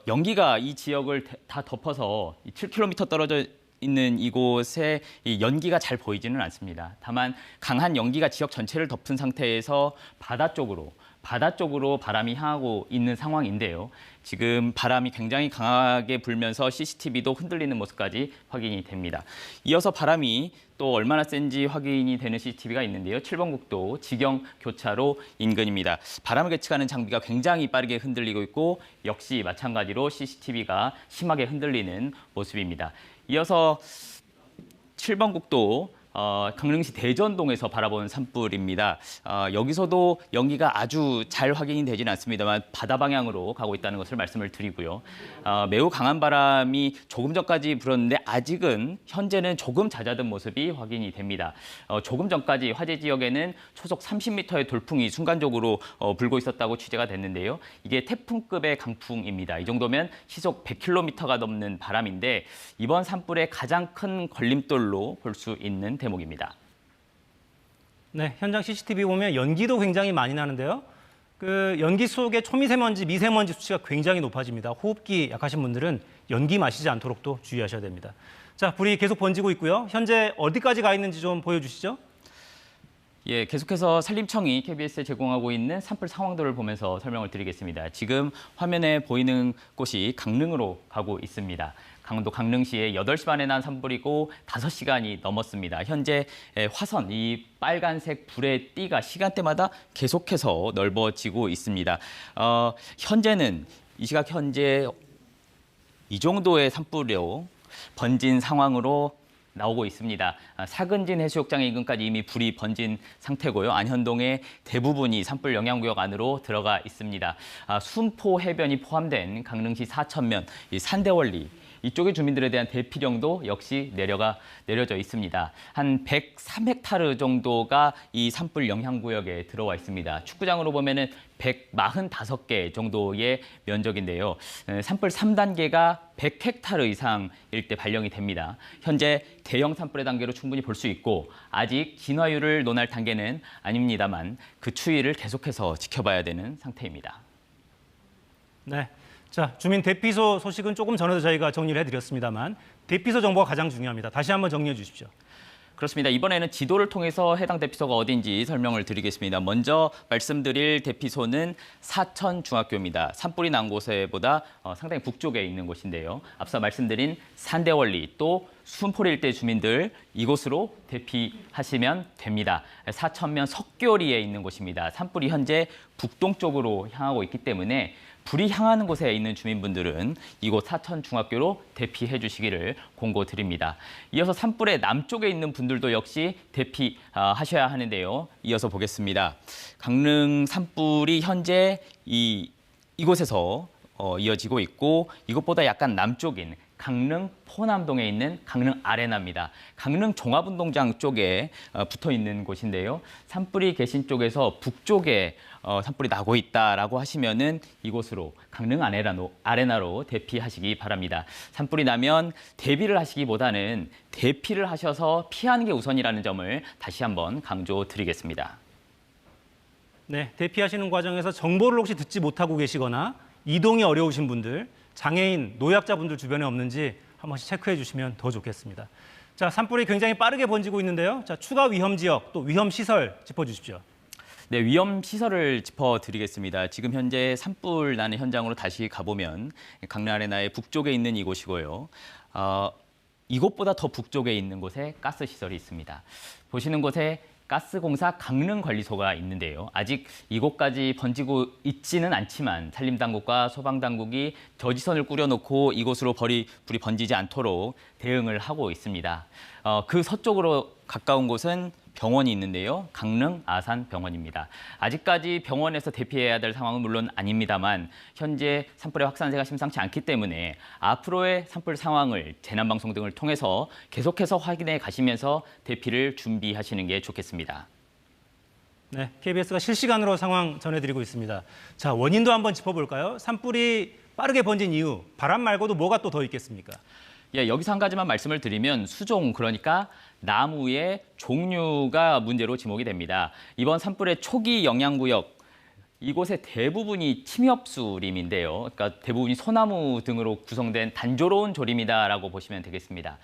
연기가 이 지역을 다 덮어서 7km 떨어져 있는 이곳에 이 연기가 잘 보이지는 않습니다. 다만 강한 연기가 지역 전체를 덮은 상태에서 바다 쪽으로 바람이 향하고 있는 상황인데요. 지금 바람이 굉장히 강하게 불면서 CCTV도 흔들리는 모습까지 확인이 됩니다. 이어서 바람이 또 얼마나 센지 확인이 되는 CCTV가 있는데요. 7번 국도 지경 교차로 인근입니다. 바람을 계측하는 장비가 굉장히 빠르게 흔들리고 있고 역시 마찬가지로 CCTV가 심하게 흔들리는 모습입니다. 이어서 7번 국도 강릉시 대전동에서 바라본 산불입니다. 여기서도 연기가 아주 잘 확인이 되지는 않습니다만 바다 방향으로 가고 있다는 것을 말씀을 드리고요. 매우 강한 바람이 조금 전까지 불었는데 아직은 현재는 조금 잦아든 모습이 확인이 됩니다. 조금 전까지 화재 지역에는 초속 30m의 돌풍이 순간적으로 불고 있었다고 취재가 됐는데요. 이게 태풍급의 강풍입니다. 이 정도면 시속 100km가 넘는 바람인데 이번 산불의 가장 큰 걸림돌로 볼 수 있는 대목입니다. 네, 현장 CCTV 보면 연기도 굉장히 많이 나는데요. 그 연기 속의 초미세먼지, 미세먼지 수치가 굉장히 높아집니다. 호흡기 약하신 분들은 연기 마시지 않도록 또 주의하셔야 됩니다. 자, 불이 계속 번지고 있고요. 현재 어디까지 가 있는지 좀 보여주시죠. 예, 계속해서 산림청이 KBS에 제공하고 있는 산불 상황도를 보면서 설명을 드리겠습니다. 지금 화면에 보이는 곳이 강릉으로 가고 있습니다. 강원도 강릉시에 8시 반에 난 산불이고 5시간이 넘었습니다. 현재 화선, 이 빨간색 불의 띠가 시간대마다 계속해서 넓어지고 있습니다. 현재는 이 시각 현재 이 정도의 산불로 번진 상황으로 나오고 있습니다. 사근진 해수욕장 인근까지 이미 불이 번진 상태고요. 안현동의 대부분이 산불 영향구역 안으로 들어가 있습니다. 순포 해변이 포함된 강릉시 사천면, 이 산대원리, 이쪽의 주민들에 대한 대피령도 역시 내려져 있습니다. 한 103헥타르 정도가 이 산불 영향구역에 들어와 있습니다. 축구장으로 보면은 145개 정도의 면적인데요. 산불 3단계가 100헥타르 이상일 때 발령이 됩니다. 현재 대형 산불의 단계로 충분히 볼 수 있고 아직 진화율을 논할 단계는 아닙니다만 그 추이를 계속해서 지켜봐야 되는 상태입니다. 네. 자, 주민 대피소 소식은 조금 전에도 저희가 정리를 해드렸습니다만 대피소 정보가 가장 중요합니다. 다시 한번 정리해 주십시오. 그렇습니다. 이번에는 지도를 통해서 해당 대피소가 어딘지 설명을 드리겠습니다. 먼저 말씀드릴 대피소는 사천중학교입니다. 산불이 난 곳보다 상당히 북쪽에 있는 곳인데요. 앞서 말씀드린 산대원리 또 순포리 일대 주민들 이곳으로 대피하시면 됩니다. 사천면 석교리에 있는 곳입니다. 산불이 현재 북동쪽으로 향하고 있기 때문에 불이 향하는 곳에 있는 주민분들은 이곳 사천중학교로 대피해 주시기를 공고드립니다. 이어서 산불의 남쪽에 있는 분들도 역시 대피하셔야 하는데요. 이어서 보겠습니다. 강릉 산불이 현재 이곳에서 이어지고 있고 이것보다 약간 남쪽인 강릉 포남동에 있는 강릉 아레나입니다. 강릉 종합운동장 쪽에 붙어 있는 곳인데요. 산불이 계신 쪽에서 북쪽에 산불이 나고 있다라고 하시면은 이곳으로 강릉 아레나로 대피하시기 바랍니다. 산불이 나면 대비를 하시기보다는 대피를 하셔서 피하는 게 우선이라는 점을 다시 한번 강조드리겠습니다. 네, 대피하시는 과정에서 정보를 혹시 듣지 못하고 계시거나 이동이 어려우신 분들, 장애인, 노약자분들 주변에 없는지 한 번씩 체크해 주시면 더 좋겠습니다. 자, 산불이 굉장히 빠르게 번지고 있는데요. 자, 추가 위험 지역, 또 위험 시설 짚어주십시오. 네, 위험 시설을 짚어드리겠습니다. 지금 현재 산불 나는 현장으로 다시 가보면 강릉 아레나의 북쪽에 있는 이곳이고요. 이곳보다 더 북쪽에 있는 곳에 가스 시설이 있습니다. 보시는 곳에 가스공사 강릉관리소가 있는데요. 아직 이곳까지 번지고 있지는 않지만 산림당국과 소방당국이 저지선을 꾸려놓고 이곳으로 불이 번지지 않도록 대응을 하고 있습니다. 그 서쪽으로 가까운 곳은 병원이 있는데요. 강릉 아산병원입니다. 아직까지 병원에서 대피해야 될 상황은 물론 아닙니다만 현재 산불의 확산세가 심상치 않기 때문에 앞으로의 산불 상황을 재난방송 등을 통해서 계속해서 확인해 가시면서 대피를 준비하시는 게 좋겠습니다. 네, KBS가 실시간으로 상황 전해드리고 있습니다. 자, 원인도 한번 짚어볼까요? 산불이 빠르게 번진 이유, 바람 말고도 뭐가 또 더 있겠습니까? 예, 여기서 한 가지만 말씀을 드리면 수종, 그러니까 나무의 종류가 문제로 지목이 됩니다. 이번 산불의 초기 영향구역, 이곳의 대부분이 침엽수림인데요. 그러니까 대부분이 소나무 등으로 구성된 단조로운 조림이다라고 보시면 되겠습니다.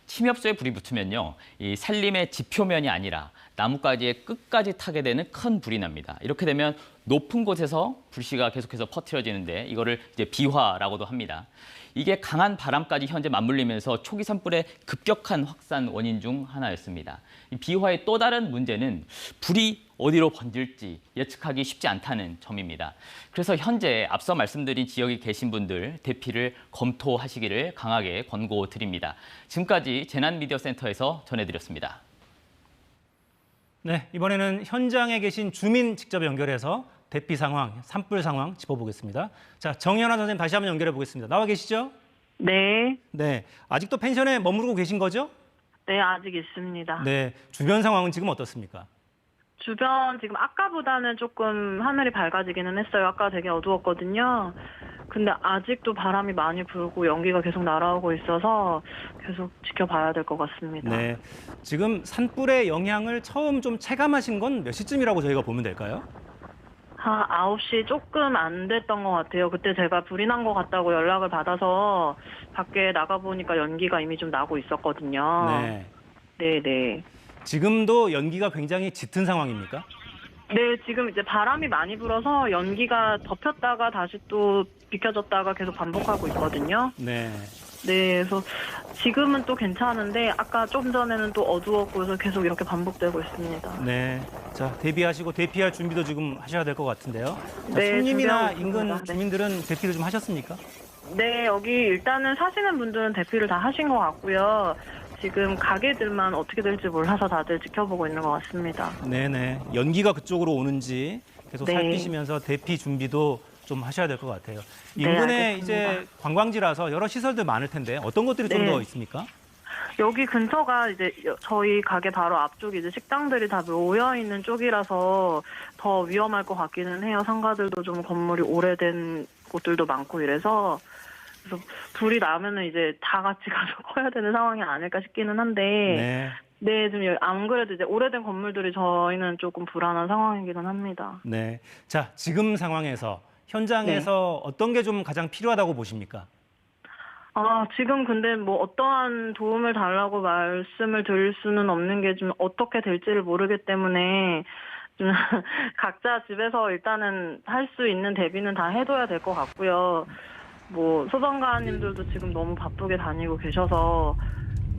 침엽수에 불이 붙으면요, 이 산림의 지표면이 아니라 나뭇가지의 끝까지 타게 되는 큰 불이 납니다. 이렇게 되면 높은 곳에서 불씨가 계속해서 퍼뜨려지는데 이거를 이제 비화라고도 합니다. 이게 강한 바람까지 현재 맞물리면서 초기 산불의 급격한 확산 원인 중 하나였습니다. 이 비화의 또 다른 문제는 불이 어디로 번질지 예측하기 쉽지 않다는 점입니다. 그래서 현재 앞서 말씀드린 지역에 계신 분들 대피를 검토하시기를 강하게 권고드립니다. 지금까지 재난미디어센터에서 전해드렸습니다. 네, 이번에는 현장에 계신 주민 직접 연결해서 대피 상황, 산불 상황 짚어보겠습니다. 자, 정연아 선생님 다시 한번 연결해 보겠습니다. 나와 계시죠? 네. 네, 아직도 펜션에 머무르고 계신 거죠? 네, 아직 있습니다. 네, 주변 상황은 지금 어떻습니까? 주변 지금 아까보다는 조금 하늘이 밝아지기는 했어요. 아까 되게 어두웠거든요. 근데 아직도 바람이 많이 불고 연기가 계속 날아오고 있어서 계속 지켜봐야 될 것 같습니다. 네, 지금 산불의 영향을 처음 좀 체감하신 건 몇 시쯤이라고 저희가 보면 될까요? 한 9시 조금 안 됐던 것 같아요. 그때 제가 불이 난 것 같다고 연락을 받아서 밖에 나가보니까 연기가 이미 좀 나고 있었거든요. 네. 네네. 지금도 연기가 굉장히 짙은 상황입니까? 네, 지금 이제 바람이 많이 불어서 연기가 덮였다가 다시 또 비켜졌다가 계속 반복하고 있거든요. 네. 네, 그래서 지금은 또 괜찮은데 아까 좀 전에는 또 어두웠고 해서 계속 이렇게 반복되고 있습니다. 네. 자, 대비하시고 대피할 준비도 지금 하셔야 될 것 같은데요. 자, 네, 손님이나 준비하고 인근 있습니다. 네. 주민들은 대피를 좀 하셨습니까? 네, 여기 일단은 사시는 분들은 대피를 다 하신 것 같고요. 지금 가게들만 어떻게 될지 몰라서 다들 지켜보고 있는 것 같습니다. 네네. 연기가 그쪽으로 오는지 계속 네. 살피시면서 대피 준비도 좀 하셔야 될 것 같아요. 네, 인근에 알겠습니다. 이제 관광지라서 여러 시설들 많을 텐데 어떤 것들이 좀 네. 더 있습니까? 여기 근처가 이제 저희 가게 바로 앞쪽이 이제 식당들이 다 모여 있는 쪽이라서 더 위험할 것 같기는 해요. 상가들도 좀 건물이 오래된 곳들도 많고 이래서 그래서 불이 나면은 이제 다 같이 가서 커야 되는 상황이 아닐까 싶기는 한데 네. 네, 좀 안 그래도 이제 오래된 건물들이 저희는 조금 불안한 상황이기는 합니다. 네. 자, 지금 상황에서 현장에서 네. 어떤 게 좀 가장 필요하다고 보십니까? 지금 근데 뭐 어떠한 도움을 달라고 말씀을 드릴 수는 없는 게 좀 어떻게 될지를 모르기 때문에 좀 각자 집에서 일단은 할 수 있는 대비는 다 해둬야 될 것 같고요. 뭐 소방관님들도 지금 너무 바쁘게 다니고 계셔서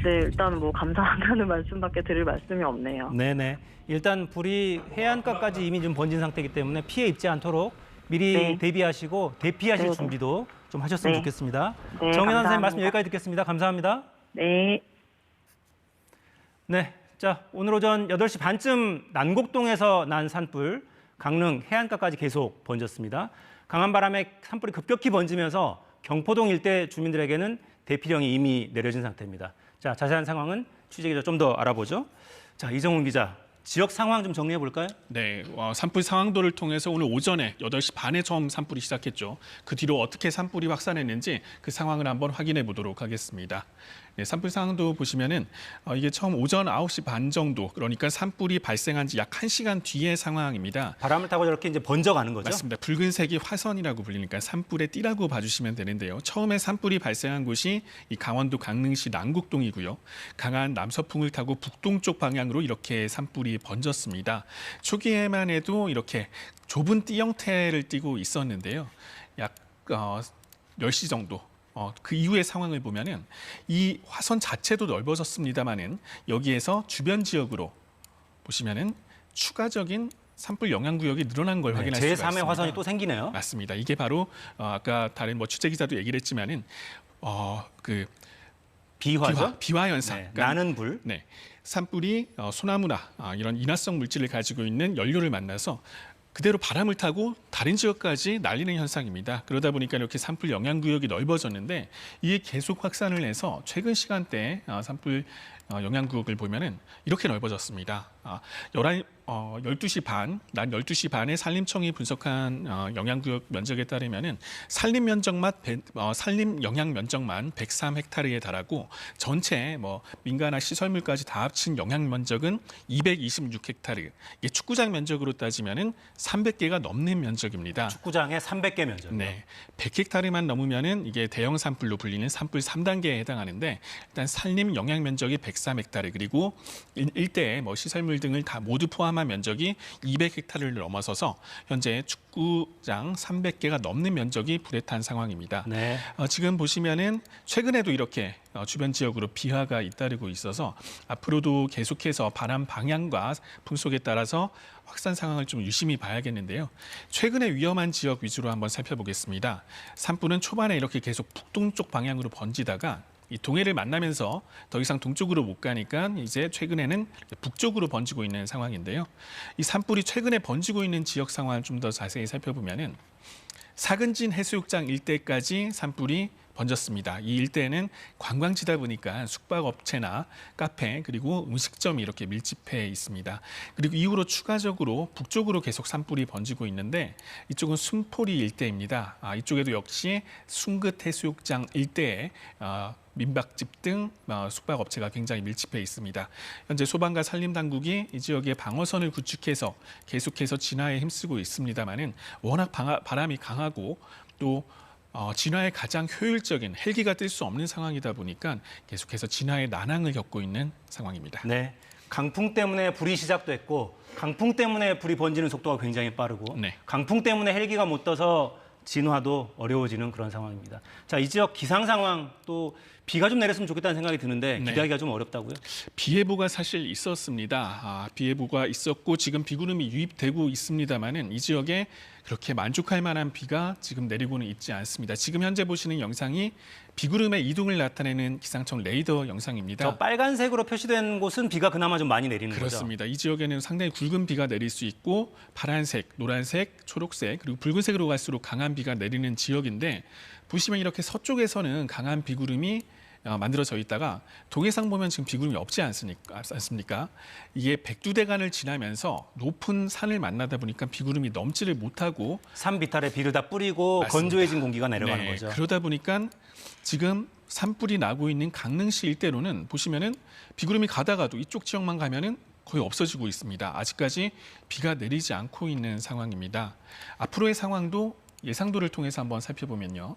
네, 일단 뭐 감사하다는 말씀밖에 드릴 말씀이 없네요. 네네. 일단 불이 해안가까지 이미 좀 번진 상태이기 때문에 피해 입지 않도록 미리 네. 대비하시고 대피하실 네, 네. 준비도 좀 하셨으면 네. 좋겠습니다. 네, 정연아 선생님 말씀 감사합니다. 여기까지 듣겠습니다. 감사합니다. 네. 네, 자 오늘 오전 8시 반쯤 난곡동에서 난 산불, 강릉 해안가까지 계속 번졌습니다. 강한 바람에 산불이 급격히 번지면서 경포동 일대 주민들에게는 대피령이 이미 내려진 상태입니다. 자, 자세한 상황은 취재 기자 좀 더 알아보죠. 자, 이정훈 기자, 지역 상황 좀 정리해 볼까요? 네, 산불 상황도를 통해서 오늘 오전에 8시 반에 처음 산불이 시작했죠. 그 뒤로 어떻게 산불이 확산했는지 그 상황을 한번 확인해 보도록 하겠습니다. 네, 산불 상황도 보시면은 이게 처음 오전 9시 반 정도, 그러니까 산불이 발생한 지 약 1시간 뒤의 상황입니다. 바람을 타고 저렇게 이제 번져가는 거죠? 맞습니다. 붉은색이 화선이라고 불리니까 산불의 띠라고 봐주시면 되는데요. 처음에 산불이 발생한 곳이 이 강원도 강릉시 난곡동이고요. 강한 남서풍을 타고 북동쪽 방향으로 이렇게 산불이 번졌습니다. 초기에만 해도 이렇게 좁은 띠 형태를 띠고 있었는데요. 약 10시 정도. 그 이후의 상황을 보면은 이 화선 자체도 넓어졌습니다만은 여기에서 주변 지역으로 보시면은 추가적인 산불 영향 구역이 늘어난 걸 확인할 수가 있습니다. 제3의 화선이 또 생기네요. 맞습니다. 이게 바로 아까 다른 취재 기자도 얘기를 했지만은 그 비화죠? 비화 현상. 네, 그러니까 나는 불. 네, 산불이 소나무나 이런 인화성 물질을 가지고 있는 연료를 만나서 그대로 바람을 타고 다른 지역까지 날리는 현상입니다. 그러다 보니까 이렇게 산불 영향 구역이 넓어졌는데 이게 계속 확산을 해서 최근 시간대에 산불 영향 구역을 보면은 이렇게 넓어졌습니다. 12시 반, 낮 12시 반에 산림청이 분석한 영향구역 면적에 따르면은 산림 영향 면적만 103헥타르에 달하고 전체 민가나 시설물까지 다 합친 영향 면적은 226헥타르. 이게 축구장 면적으로 따지면은 300개가 넘는 면적입니다. 축구장에 300개 면적. 네, 100헥타르만 넘으면은 이게 대형 산불로 불리는 산불 3단계에 해당하는데 일단 산림 영향 면적이 103헥타르 그리고 일대에 시설물 등을 다 모두 포함한 면적이 200헥타르를 넘어서서 현재 축구장 300개가 넘는 면적이 불에 탄 상황입니다. 네. 지금 보시면은 최근에도 이렇게 주변 지역으로 비화가 잇따르고 있어서 앞으로도 계속해서 바람 방향과 풍속에 따라서 확산 상황을 좀 유심히 봐야겠는데요. 최근에 위험한 지역 위주로 한번 살펴보겠습니다. 산불은 초반에 이렇게 계속 북동쪽 방향으로 번지다가 이 동해를 만나면서 더 이상 동쪽으로 못 가니까 이제 최근에는 북쪽으로 번지고 있는 상황인데요. 이 산불이 최근에 번지고 있는 지역 상황을 좀 더 자세히 살펴보면은 사근진 해수욕장 일대까지 산불이 번졌습니다. 이 일대는 관광지다 보니까 숙박업체나 카페 그리고 음식점이 이렇게 밀집해 있습니다. 그리고 이후로 추가적으로 북쪽으로 계속 산불이 번지고 있는데 이쪽은 순포리 일대입니다. 이쪽에도 역시 숭긋 해수욕장 일대에 민박집 등 숙박업체가 굉장히 밀집해 있습니다. 현재 소방과 산림당국이 이 지역에 방어선을 구축해서 계속해서 진화에 힘쓰고 있습니다만은 워낙 바람이 강하고 또 진화에 가장 효율적인 헬기가 뜰 수 없는 상황이다 보니까 계속해서 진화의 난항을 겪고 있는 상황입니다. 네, 강풍 때문에 불이 시작됐고 강풍 때문에 불이 번지는 속도가 굉장히 빠르고 네. 강풍 때문에 헬기가 못 떠서 진화도 어려워지는 그런 상황입니다. 자, 이 지역 기상 상황 또 비가 좀 내렸으면 좋겠다는 생각이 드는데 네. 기대하기가 좀 어렵다고요? 비 예보가 사실 있었습니다. 비 예보가 있었고 지금 비구름이 유입되고 있습니다만은 이 지역에 그렇게 만족할 만한 비가 지금 내리고는 있지 않습니다. 지금 현재 보시는 영상이 비구름의 이동을 나타내는 기상청 레이더 영상입니다. 저 빨간색으로 표시된 곳은 비가 그나마 좀 많이 내리는 거죠? 그렇습니다. 이 지역에는 상당히 굵은 비가 내릴 수 있고 파란색, 노란색, 초록색 그리고 붉은색으로 갈수록 강한 비가 내리는 지역인데 보시면 이렇게 서쪽에서는 강한 비구름이 만들어져 있다가 동해상 보면 지금 비구름이 없지 않습니까? 이게 백두대간을 지나면서 높은 산을 만나다 보니까 비구름이 넘지를 못하고 산 비탈에 비를 다 뿌리고 맞습니다. 건조해진 공기가 내려가는 네, 거죠. 그러다 보니까 지금 산불이 나고 있는 강릉시 일대로는 보시면은 비구름이 가다가도 이쪽 지역만 가면은 거의 없어지고 있습니다. 아직까지 비가 내리지 않고 있는 상황입니다. 앞으로의 상황도 예상도를 통해서 한번 살펴보면요.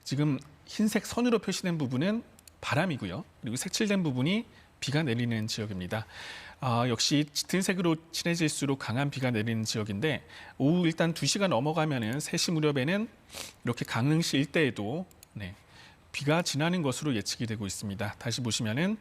지금 흰색 선으로 표시된 부분은 바람이고요. 그리고 색칠된 부분이 비가 내리는 지역입니다. 역시 짙은 색으로 칠해질수록 강한 비가 내리는 지역인데 오후 일단 2시가 넘어가면은 3시 무렵에는 이렇게 강릉시 일대에도 비가 지나는 것으로 예측이 되고 있습니다. 다시 보시면은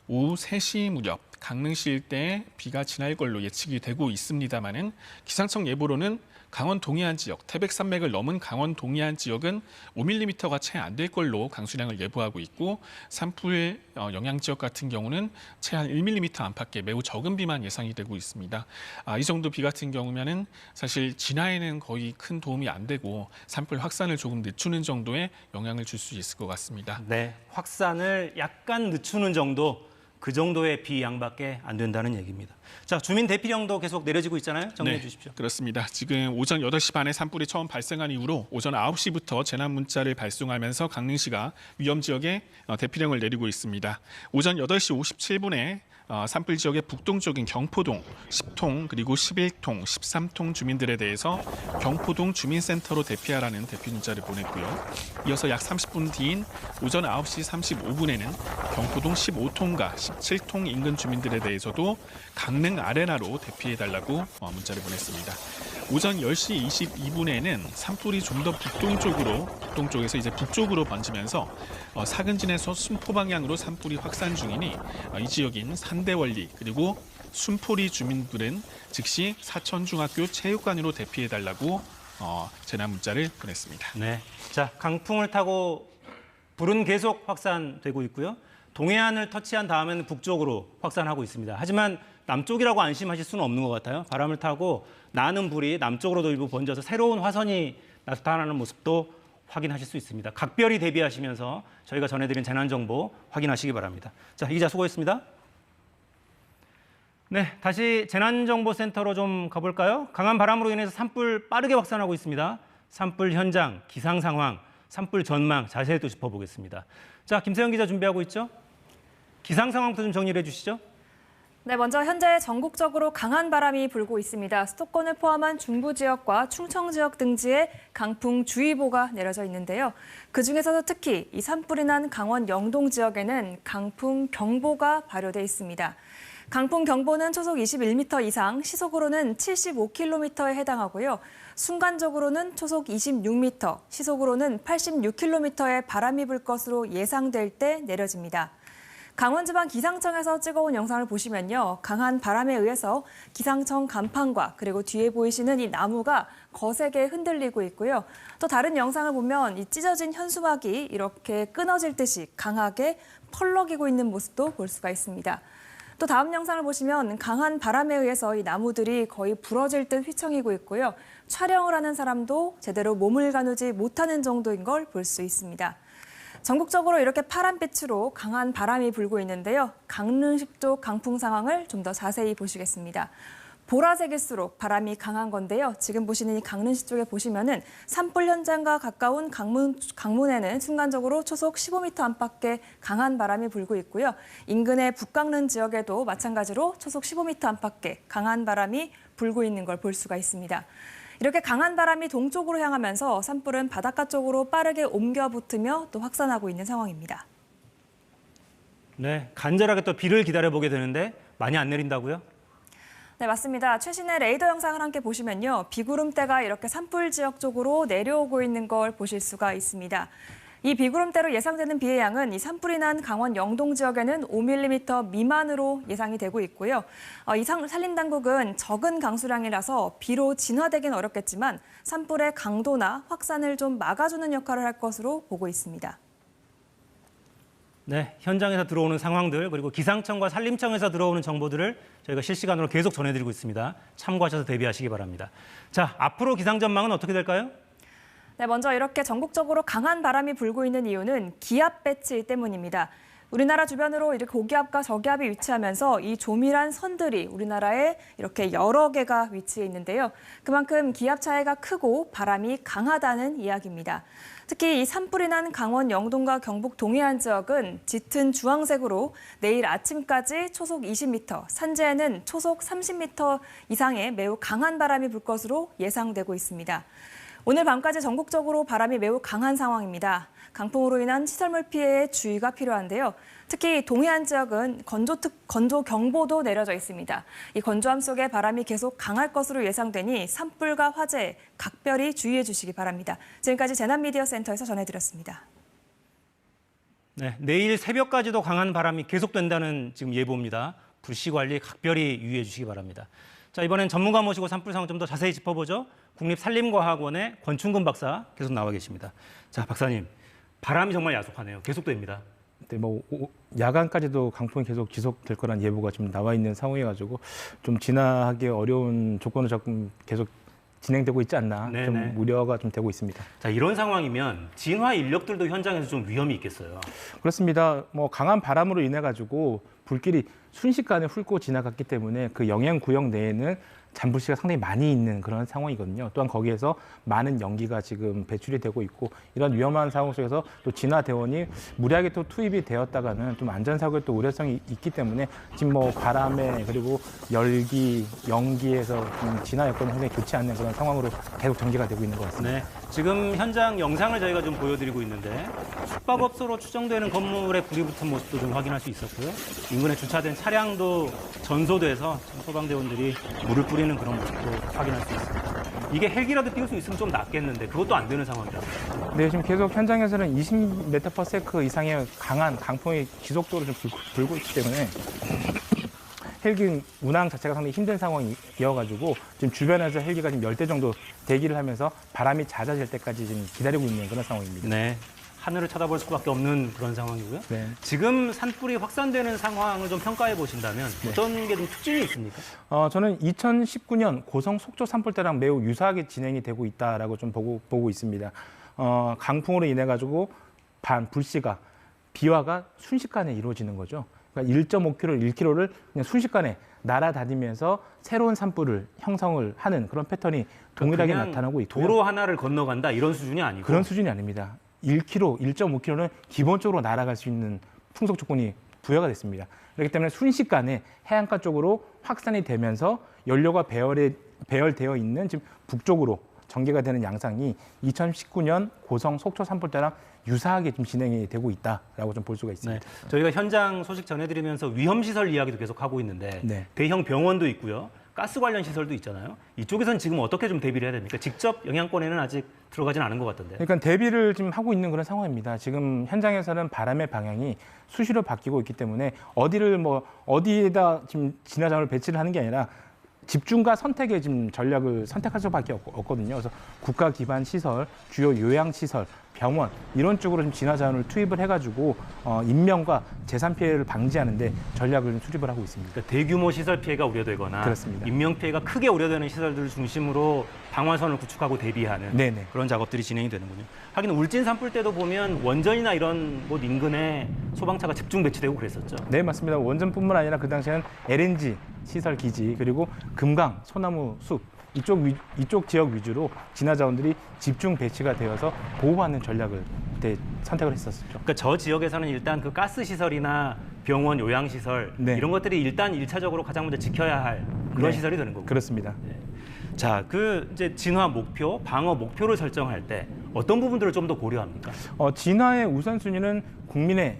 오후 3시 무렵 강릉시 일대에 비가 지날 걸로 예측이 되고 있습니다만은 기상청 예보로는 강원 동해안 지역, 태백산맥을 넘은 강원 동해안 지역은 5mm가 채 안 될 걸로 강수량을 예보하고 있고 산불 영향 지역 같은 경우는 채 한 1mm 안팎의 매우 적은 비만 예상이 되고 있습니다. 이 정도 비 같은 경우면은 사실 진화에는 거의 큰 도움이 안 되고 산불 확산을 조금 늦추는 정도의 영향을 줄 수 있을 것 같습니다. 네, 확산을 약간 늦추는 정도, 그 정도의 비 양밖에 안 된다는 얘기입니다. 자, 주민 대피령도 계속 내려지고 있잖아요. 정리해 주십시오. 그렇습니다. 지금 오전 8시 반에 산불이 처음 발생한 이후로 오전 9시부터 재난 문자를 발송하면서 강릉시가 위험 지역에 대피령을 내리고 있습니다. 오전 8시 57분에 산불 지역의 북동쪽인 경포동 10통 그리고 11통, 13통 주민들에 대해서 경포동 주민센터로 대피하라는 대피 문자를 보냈고요. 이어서 약 30분 뒤인 오전 9시 35분에는 경포동 15통과 17통 인근 주민들에 대해서도 강릉 아레나로 대피해달라고 문자를 보냈습니다. 오전 10시 22분에는 산불이 좀 더 북동쪽에서 이제 북쪽으로 번지면서 사근진에서 순포 방향으로 산불이 확산 중이니 이 지역인 산대원리 그리고 순포리 주민들은 즉시 사천중학교 체육관으로 대피해달라고 재난 문자를 보냈습니다. 네, 자, 강풍을 타고 불은 계속 확산되고 있고요. 동해안을 터치한 다음에는 북쪽으로 확산하고 있습니다. 하지만 남쪽이라고 안심하실 수는 없는 것 같아요. 바람을 타고 나는 불이 남쪽으로도 일부 번져서 새로운 화선이 나타나는 모습도 확인하실 수 있습니다. 각별히 대비하시면서 저희가 전해드린 재난정보 확인하시기 바랍니다. 자, 이 기자 수고했습니다. 네, 다시 재난정보센터로 좀 가볼까요? 강한 바람으로 인해서 산불 빠르게 확산하고 있습니다. 산불 현장, 기상 상황, 산불 전망 자세히 또 짚어보겠습니다. 자, 김세영 기자 준비하고 있죠? 기상 상황부터 좀 정리를 해주시죠. 네, 먼저 현재 전국적으로 강한 바람이 불고 있습니다. 수도권을 포함한 중부 지역과 충청 지역 등지에 강풍주의보가 내려져 있는데요. 그중에서도 특히 이 산불이 난 강원 영동 지역에는 강풍경보가 발효돼 있습니다. 강풍경보는 초속 21m 이상, 시속으로는 75km에 해당하고요. 순간적으로는 초속 26m, 시속으로는 86km의 바람이 불 것으로 예상될 때 내려집니다. 강원지방기상청에서 찍어온 영상을 보시면요. 강한 바람에 의해서 기상청 간판과 그리고 뒤에 보이시는 이 나무가 거세게 흔들리고 있고요. 또 다른 영상을 보면 이 찢어진 현수막이 이렇게 끊어질 듯이 강하게 펄럭이고 있는 모습도 볼 수가 있습니다. 또 다음 영상을 보시면 강한 바람에 의해서 이 나무들이 거의 부러질 듯 휘청이고 있고요. 촬영을 하는 사람도 제대로 몸을 가누지 못하는 정도인 걸 볼 수 있습니다. 전국적으로 이렇게 파란빛으로 강한 바람이 불고 있는데요. 강릉식 쪽 강풍 상황을 좀 더 자세히 보시겠습니다. 보라색일수록 바람이 강한 건데요. 지금 보시는 이 강릉시 쪽에 보시면은 산불 현장과 가까운 강문에는 순간적으로 초속 15m 안팎의 강한 바람이 불고 있고요. 인근의 북강릉 지역에도 마찬가지로 초속 15m 안팎의 강한 바람이 불고 있는 걸 볼 수가 있습니다. 이렇게 강한 바람이 동쪽으로 향하면서 산불은 바닷가 쪽으로 빠르게 옮겨 붙으며 또 확산하고 있는 상황입니다. 네, 간절하게 또 비를 기다려보게 되는데 많이 안 내린다고요? 네, 맞습니다. 최신의 레이더 영상을 함께 보시면요. 비구름대가 이렇게 산불 지역 쪽으로 내려오고 있는 걸 보실 수가 있습니다. 이 비구름대로 예상되는 비의 양은 이 산불이 난 강원 영동 지역에는 5mm 미만으로 예상이 되고 있고요. 이 산림당국은 적은 강수량이라서 비로 진화되긴 어렵겠지만 산불의 강도나 확산을 좀 막아주는 역할을 할 것으로 보고 있습니다. 네, 현장에서 들어오는 상황들 그리고 기상청과 산림청에서 들어오는 정보들을 저희가 실시간으로 계속 전해드리고 있습니다. 참고하셔서 대비하시기 바랍니다. 자, 앞으로 기상 전망은 어떻게 될까요? 네, 먼저 이렇게 전국적으로 강한 바람이 불고 있는 이유는 기압 배치 때문입니다. 우리나라 주변으로 이렇게 고기압과 저기압이 위치하면서 이 조밀한 선들이 우리나라에 이렇게 여러 개가 위치해 있는데요. 그만큼 기압 차이가 크고 바람이 강하다는 이야기입니다. 특히 이 산불이 난 강원 영동과 경북 동해안 지역은 짙은 주황색으로 내일 아침까지 초속 20m, 산지에는 초속 30m 이상의 매우 강한 바람이 불 것으로 예상되고 있습니다. 오늘 밤까지 전국적으로 바람이 매우 강한 상황입니다. 강풍으로 인한 시설물 피해에 주의가 필요한데요. 특히 동해안 지역은 건조 경보도 내려져 있습니다. 이 건조함 속에 바람이 계속 강할 것으로 예상되니 산불과 화재에 각별히 주의해 주시기 바랍니다. 지금까지 재난미디어센터에서 전해드렸습니다. 네, 내일 새벽까지도 강한 바람이 계속된다는 지금 예보입니다. 불씨 관리 각별히 유의해 주시기 바랍니다. 자, 이번엔 전문가 모시고 산불 상황 좀 더 자세히 짚어보죠. 국립산림과학원의 권충근 박사 계속 나와 계십니다. 자, 박사님, 바람이 정말 야속하네요. 계속됩니다. 네, 야간까지도 강풍이 계속 지속될 거란 예보가 좀 나와 있는 상황이가지고 좀 진화하기 어려운 조건을 조금 계속 진행되고 있지 않나 네네. 좀 우려가 좀 되고 있습니다. 자, 이런 상황이면 진화 인력들도 현장에서 좀 위험이 있겠어요. 그렇습니다. 강한 바람으로 인해 가지고 불길이 순식간에 훑고 지나갔기 때문에 그 영향 구역 내에는 잔불씨가 상당히 많이 있는 그런 상황이거든요. 또한 거기에서 많은 연기가 지금 배출이 되고 있고 이런 위험한 상황 속에서 또 진화대원이 무리하게 또 투입이 되었다가는 좀 안전사고의 또 우려성이 있기 때문에 지금 바람에 그리고 열기, 연기에서 좀 진화 여건이 상당히 좋지 않는 그런 상황으로 계속 전개가 되고 있는 것 같습니다. 네, 지금 현장 영상을 저희가 좀 보여드리고 있는데 숙박업소로 추정되는 건물에 불이 붙은 모습도 좀 확인할 수 있었고요. 인근에 주차된 차량도 전소돼서 소방대원들이 물을 뿌리는 그런 모습도 확인할 수 있습니다. 이게 헬기라도 띄울 수 있으면 좀 낫겠는데 그것도 안 되는 상황이라서. 네, 지금 계속 현장에서는 20m/s 이상의 강한 강풍이 지속적으로 좀 불고 있기 때문에 헬기 운항 자체가 상당히 힘든 상황이어가지고 지금 주변에서 헬기가 지금 10대 정도 대기를 하면서 바람이 잦아질 때까지 지금 기다리고 있는 그런 상황입니다. 네, 하늘을 쳐다볼 수밖에 없는 그런 상황이고요. 네. 지금 산불이 확산되는 상황을 좀 평가해 보신다면 어떤 게 좀 특징이 있습니까? 저는 2019년 고성 속초 산불 때랑 매우 유사하게 진행이 되고 있다라고 좀 보고 있습니다. 강풍으로 인해 가지고 불씨가 비화가 순식간에 이루어지는 거죠. 그러니까 1.5km, 1km를 그냥 순식간에 날아다니면서 새로운 산불을 형성을 하는 그런 패턴이 동일하게 나타나고 있고요. 도로 하나를 건너간다 이런 수준이 아니고 그런 수준이 아닙니다. 1km, 1.5km는 기본적으로 날아갈 수 있는 풍속 조건이 부여가 됐습니다. 그렇기 때문에 순식간에 해안가 쪽으로 확산이 되면서 연료가 배열되어 있는 지금 북쪽으로 전개가 되는 양상이 2019년 고성 속초 산불 때랑 유사하게 좀 진행이 되고 있다라고 좀 볼 수가 있습니다. 네, 저희가 현장 소식 전해드리면서 위험시설 이야기도 계속 하고 있는데 네. 대형 병원도 있고요. 가스 관련 시설도 있잖아요. 이쪽에서는 지금 어떻게 좀 대비를 해야 됩니까? 직접 영향권에는 아직 들어가진 않은 것 같던데. 그러니까 대비를 지금 하고 있는 그런 상황입니다. 지금 현장에서는 바람의 방향이 수시로 바뀌고 있기 때문에 어디에다 지금 진화장을 배치를 하는 게 아니라 집중과 선택의 지금 전략을 선택할 수밖에 없거든요. 그래서 국가 기반 시설, 주요 요양 시설, 병원 이런 쪽으로 좀 진화 자원을 투입을 해가지고 인명과 재산 피해를 방지하는데 전략을 좀 수립을 하고 있습니다. 그러니까 대규모 시설 피해가 우려되거나 그렇습니다. 인명 피해가 크게 우려되는 시설들을 중심으로 방화선을 구축하고 대비하는 네네. 그런 작업들이 진행이 되는군요. 하긴 울진 산불 때도 보면 원전이나 이런 곳 인근에 소방차가 집중 배치되고 그랬었죠. 네, 맞습니다. 원전뿐만 아니라 그 당시에는 LNG 시설 기지 그리고 금강, 소나무 숲 이쪽 지역 위주로 진화 자원들이 집중 배치가 되어서 보호하는 전략을 그때 선택을 했었죠. 그러니까 저 지역에서는 일단 그 가스 시설이나 병원, 요양 시설 네. 이런 것들이 일단 1차적으로 가장 먼저 지켜야 할 그런 네. 시설이 되는 거고. 그렇습니다. 네. 자, 그 이제 진화 목표, 방어 목표를 설정할 때 어떤 부분들을 좀 더 고려합니까? 진화의 우선순위는 국민의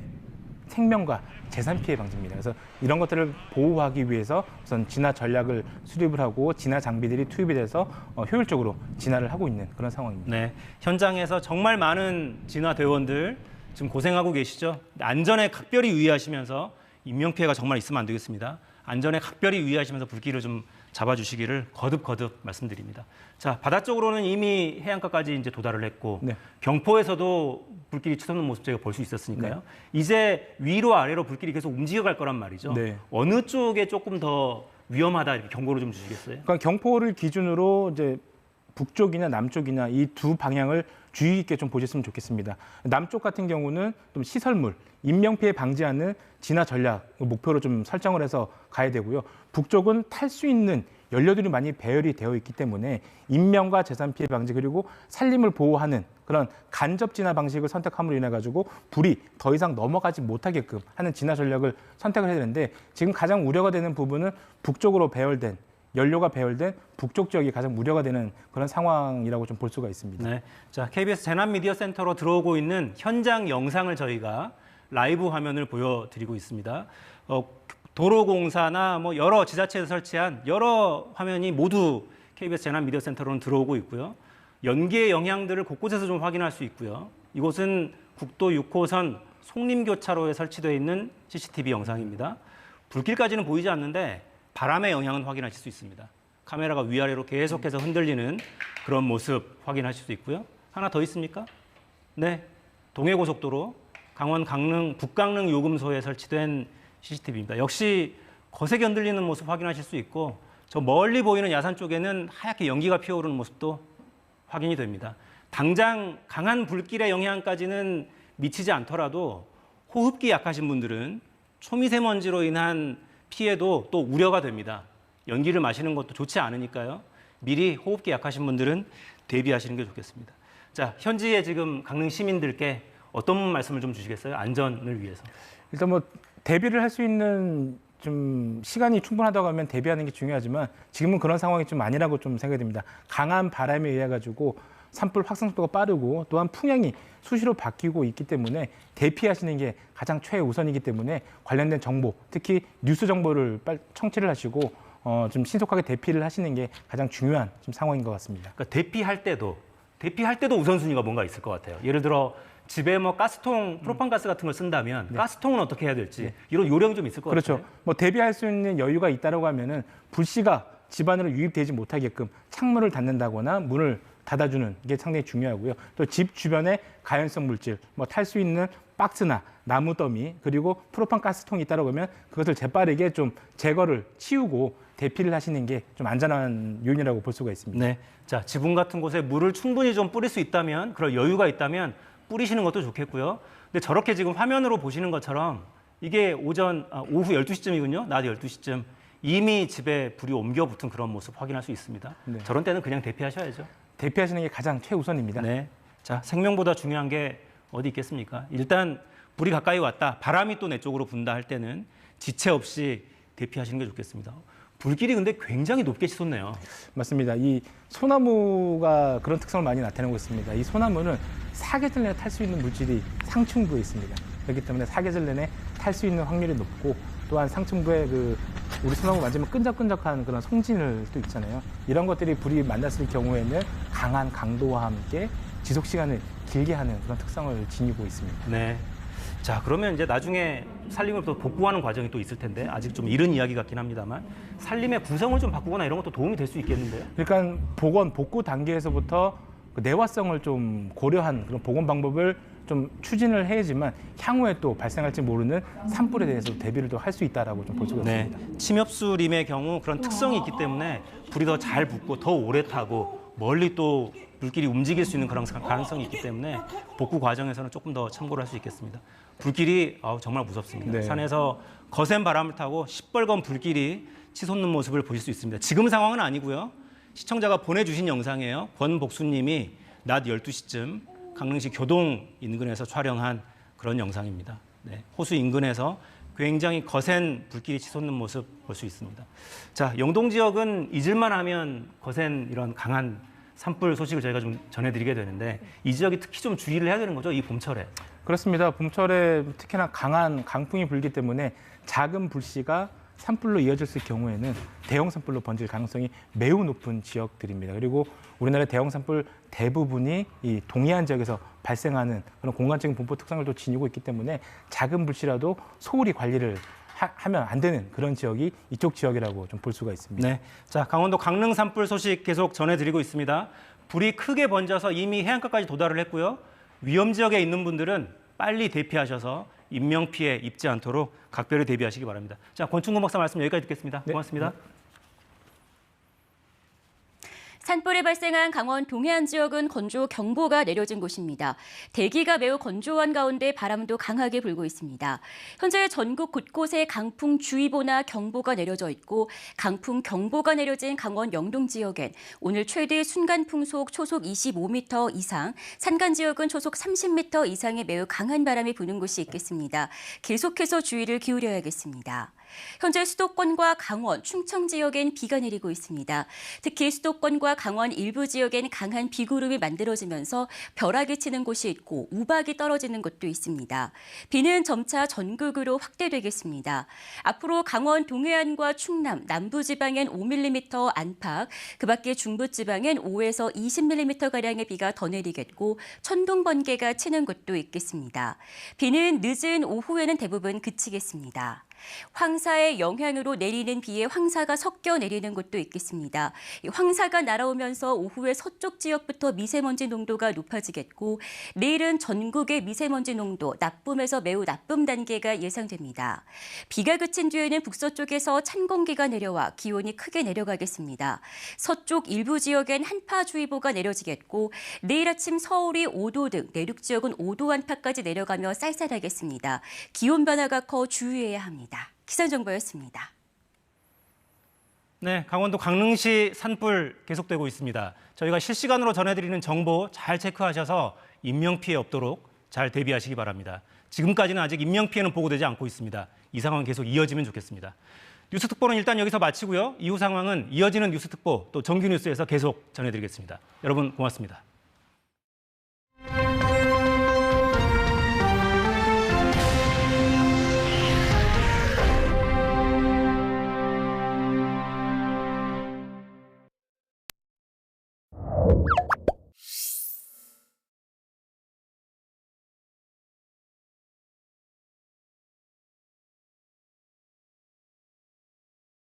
생명과 재산 피해 방지입니다. 그래서 이런 것들을 보호하기 위해서 우선 진화 전략을 수립을 하고 진화 장비들이 투입이 돼서 효율적으로 진화를 하고 있는 그런 상황입니다. 네, 현장에서 정말 많은 진화 대원들 지금 고생하고 계시죠. 안전에 각별히 유의하시면서 인명 피해가 정말 있으면 안 되겠습니다. 안전에 각별히 유의하시면서 불길을 좀 잡아주시기를 거듭 말씀드립니다. 자, 바다 쪽으로는 이미 해안가까지 이제 도달을 했고 네. 경포에서도 불길이 치솟는 모습 저희가 볼 수 있었으니까요. 네. 이제 위로 아래로 불길이 계속 움직여갈 거란 말이죠. 네. 어느 쪽에 조금 더 위험하다 이렇게 경고를 좀 주시겠어요? 그러니까 경포를 기준으로 이제 북쪽이나 남쪽이나 이 두 방향을 주의 깊게 좀 보셨으면 좋겠습니다. 남쪽 같은 경우는 좀 시설물, 인명 피해 방지하는 진화 전략 목표로 좀 설정을 해서 가야 되고요. 북쪽은 탈 수 있는 연료들이 많이 배열이 되어 있기 때문에 인명과 재산 피해 방지 그리고 산림을 보호하는 그런 간접 진화 방식을 선택함으로 인해 가지고 불이 더 이상 넘어가지 못하게끔 하는 진화 전략을 선택을 해야 되는데 지금 가장 우려가 되는 부분은 북쪽으로 배열된 연료가 배열된 북쪽 지역이 가장 우려가 되는 그런 상황이라고 좀 볼 수가 있습니다. 네, 자 KBS 재난미디어센터로 들어오고 있는 현장 영상을 저희가 라이브 화면을 보여드리고 있습니다. 도로공사나 뭐 여러 지자체에서 설치한 여러 화면이 모두 KBS 재난미디어센터로는 들어오고 있고요. 연기의 영향들을 곳곳에서 좀 확인할 수 있고요. 이곳은 국도 6호선 송림교차로에 설치되어 있는 CCTV 영상입니다. 불길까지는 보이지 않는데 바람의 영향은 확인하실 수 있습니다. 카메라가 위아래로 계속해서 흔들리는 그런 모습 확인하실 수 있고요. 하나 더 있습니까? 네, 동해고속도로 강원 강릉 북강릉 요금소에 설치된 CCTV입니다. 역시 거세게 흔들리는 모습 확인하실 수 있고 저 멀리 보이는 야산 쪽에는 하얗게 연기가 피어오르는 모습도 확인이 됩니다. 당장 강한 불길의 영향까지는 미치지 않더라도 호흡기 약하신 분들은 초미세먼지로 인한 피해도 또 우려가 됩니다. 연기를 마시는 것도 좋지 않으니까요. 미리 호흡기 약하신 분들은 대비하시는 게 좋겠습니다. 자, 현지에 지금 강릉 시민들께 어떤 말씀을 좀 주시겠어요? 안전을 위해서. 일단 뭐 대비를 할 수 있는 좀 시간이 충분하다고 하면 대비하는 게 중요하지만 지금은 그런 상황이 좀 아니라고 좀 생각이 됩니다. 강한 바람에 의해 가지고 산불 확산 속도가 빠르고 또한 풍향이 수시로 바뀌고 있기 때문에 대피하시는 게 가장 최우선이기 때문에 관련된 정보, 특히 뉴스 정보를 청취를 하시고 좀 신속하게 대피를 하시는 게 가장 중요한 좀 상황인 것 같습니다. 그러니까 대피할 때도 우선순위가 뭔가 있을 것 같아요. 예를 들어 집에 뭐 가스통, 프로판가스 같은 걸 쓴다면 네. 가스통은 어떻게 해야 될지 네. 이런 요령이 좀 있을 것 그렇죠. 같아요. 뭐 대비할 수 있는 여유가 있다라고 하면은 불씨가 집 안으로 유입되지 못하게끔 창문을 닫는다거나 문을 닫아주는 게 상당히 중요하고요. 또 집 주변에 가연성 물질, 뭐 탈 수 있는 박스나 나무 더미 그리고 프로판 가스통이 있다라고 하면 그것을 재빠르게 좀 제거를 치우고 대피를 하시는 게 좀 안전한 요인이라고 볼 수가 있습니다. 네, 자 지붕 같은 곳에 물을 충분히 좀 뿌릴 수 있다면 그런 여유가 있다면 뿌리시는 것도 좋겠고요. 근데 저렇게 지금 화면으로 보시는 것처럼 이게 오후 12시쯤이군요. 낮 12시쯤 이미 집에 불이 옮겨 붙은 그런 모습 확인할 수 있습니다. 네. 저런 때는 그냥 대피하셔야죠. 대피하시는 게 가장 최우선입니다. 네. 자, 생명보다 중요한 게 어디 있겠습니까? 일단 불이 가까이 왔다. 바람이 또 내 쪽으로 분다 할 때는 지체 없이 대피하시는 게 좋겠습니다. 불길이 근데 굉장히 높게 치솟네요. 맞습니다. 이 소나무가 그런 특성을 많이 나타내고 있습니다. 이 소나무는 사계절 내내 탈 수 있는 물질이 상층부에 있습니다. 그렇기 때문에 사계절 내내 탈 수 있는 확률이 높고 또한 상층부의 그 우리 손하고 만지면 끈적끈적한 그런 송진을 또 있잖아요. 이런 것들이 불이 만났을 경우에는 강한 강도와 함께 지속 시간을 길게 하는 그런 특성을 지니고 있습니다. 네. 자, 그러면 이제 나중에 산림을 또 복구하는 과정이 또 있을 텐데 아직 좀 이른 이야기 같긴 합니다만 산림의 구성을 좀 바꾸거나 이런 것도 도움이 될 수 있겠는데요. 그러니까 복원, 복구 단계에서부터 그 내화성을 좀 고려한 그런 복원 방법을 좀 추진을 해야지만 향후에 또 발생할지 모르는 산불에 대해서 대비를 또 할 수 있다라고 좀 볼 수가 네. 있습니다. 침엽수림의 경우 그런 특성이 있기 때문에 불이 더 잘 붙고 더 오래 타고 멀리 또 불길이 움직일 수 있는 그런 가능성이 있기 때문에 복구 과정에서는 조금 더 참고를 할 수 있겠습니다. 불길이 정말 무섭습니다. 네. 산에서 거센 바람을 타고 시뻘건 불길이 치솟는 모습을 보실 수 있습니다. 지금 상황은 아니고요. 시청자가 보내주신 영상이에요. 권복수님이 낮 12시쯤 강릉시 교동 인근에서 촬영한 그런 영상입니다. 네, 호수 인근에서 굉장히 거센 불길이 치솟는 모습 볼 수 있습니다. 자, 영동 지역은 잊을만 하면 거센 이런 강한 산불 소식을 저희가 좀 전해드리게 되는데 이 지역이 특히 좀 주의를 해야 되는 거죠, 이 봄철에. 그렇습니다. 봄철에 특히나 강한 강풍이 불기 때문에 작은 불씨가 산불로 이어졌을 경우에는 대형 산불로 번질 가능성이 매우 높은 지역들입니다. 그리고 우리나라 대형 산불 대부분이 이 동해안 지역에서 발생하는 그런 공간적인 분포 특성을 또 지니고 있기 때문에 작은 불씨라도 소홀히 관리를 하면 안 되는 그런 지역이 이쪽 지역이라고 좀 볼 수가 있습니다. 네, 자, 강원도 강릉 산불 소식 계속 전해드리고 있습니다. 불이 크게 번져서 이미 해안가까지 도달을 했고요. 위험 지역에 있는 분들은 빨리 대피하셔서 인명 피해 입지 않도록 각별히 대비하시기 바랍니다. 자, 권충곤 박사 말씀 여기까지 듣겠습니다. 고맙습니다. 산불이 발생한 강원 동해안 지역은 건조 경보가 내려진 곳입니다. 대기가 매우 건조한 가운데 바람도 강하게 불고 있습니다. 현재 전국 곳곳에 강풍주의보나 경보가 내려져 있고 강풍 경보가 내려진 강원 영동 지역엔 오늘 최대 순간풍속 초속 25m 이상, 산간 지역은 초속 30m 이상의 매우 강한 바람이 부는 곳이 있겠습니다. 계속해서 주의를 기울여야겠습니다. 현재 수도권과 강원, 충청 지역엔 비가 내리고 있습니다. 특히 수도권과 강원 일부 지역엔 강한 비구름이 만들어지면서 벼락이 치는 곳이 있고 우박이 떨어지는 곳도 있습니다. 비는 점차 전국으로 확대되겠습니다. 앞으로 강원 동해안과 충남, 남부지방엔 5mm 안팎, 그 밖에 중부지방엔 5에서 20mm가량의 비가 더 내리겠고 천둥, 번개가 치는 곳도 있겠습니다. 비는 늦은 오후에는 대부분 그치겠습니다. 황사의 영향으로 내리는 비에 황사가 섞여 내리는 곳도 있겠습니다. 황사가 날아오면서 오후에 서쪽 지역부터 미세먼지 농도가 높아지겠고 내일은 전국의 미세먼지 농도 나쁨에서 매우 나쁨 단계가 예상됩니다. 비가 그친 뒤에는 북서쪽에서 찬 공기가 내려와 기온이 크게 내려가겠습니다. 서쪽 일부 지역엔 한파주의보가 내려지겠고 내일 아침 서울이 5도 등 내륙 지역은 5도 안팎까지 내려가며 쌀쌀하겠습니다. 기온 변화가 커 주의해야 합니다. 기상정보였습니다. 네, 강원도 강릉시 산불 계속되고 있습니다. 저희가 실시간으로 전해드리는 정보 잘 체크하셔서 인명피해 없도록 잘 대비하시기 바랍니다. 지금까지는 아직 인명피해는 보고되지 않고 있습니다. 이 상황 계속 이어지면 좋겠습니다. 뉴스특보는 일단 여기서 마치고요. 이후 상황은 이어지는 뉴스특보 또 정규 뉴스에서 계속 전해드리겠습니다. 여러분 고맙습니다.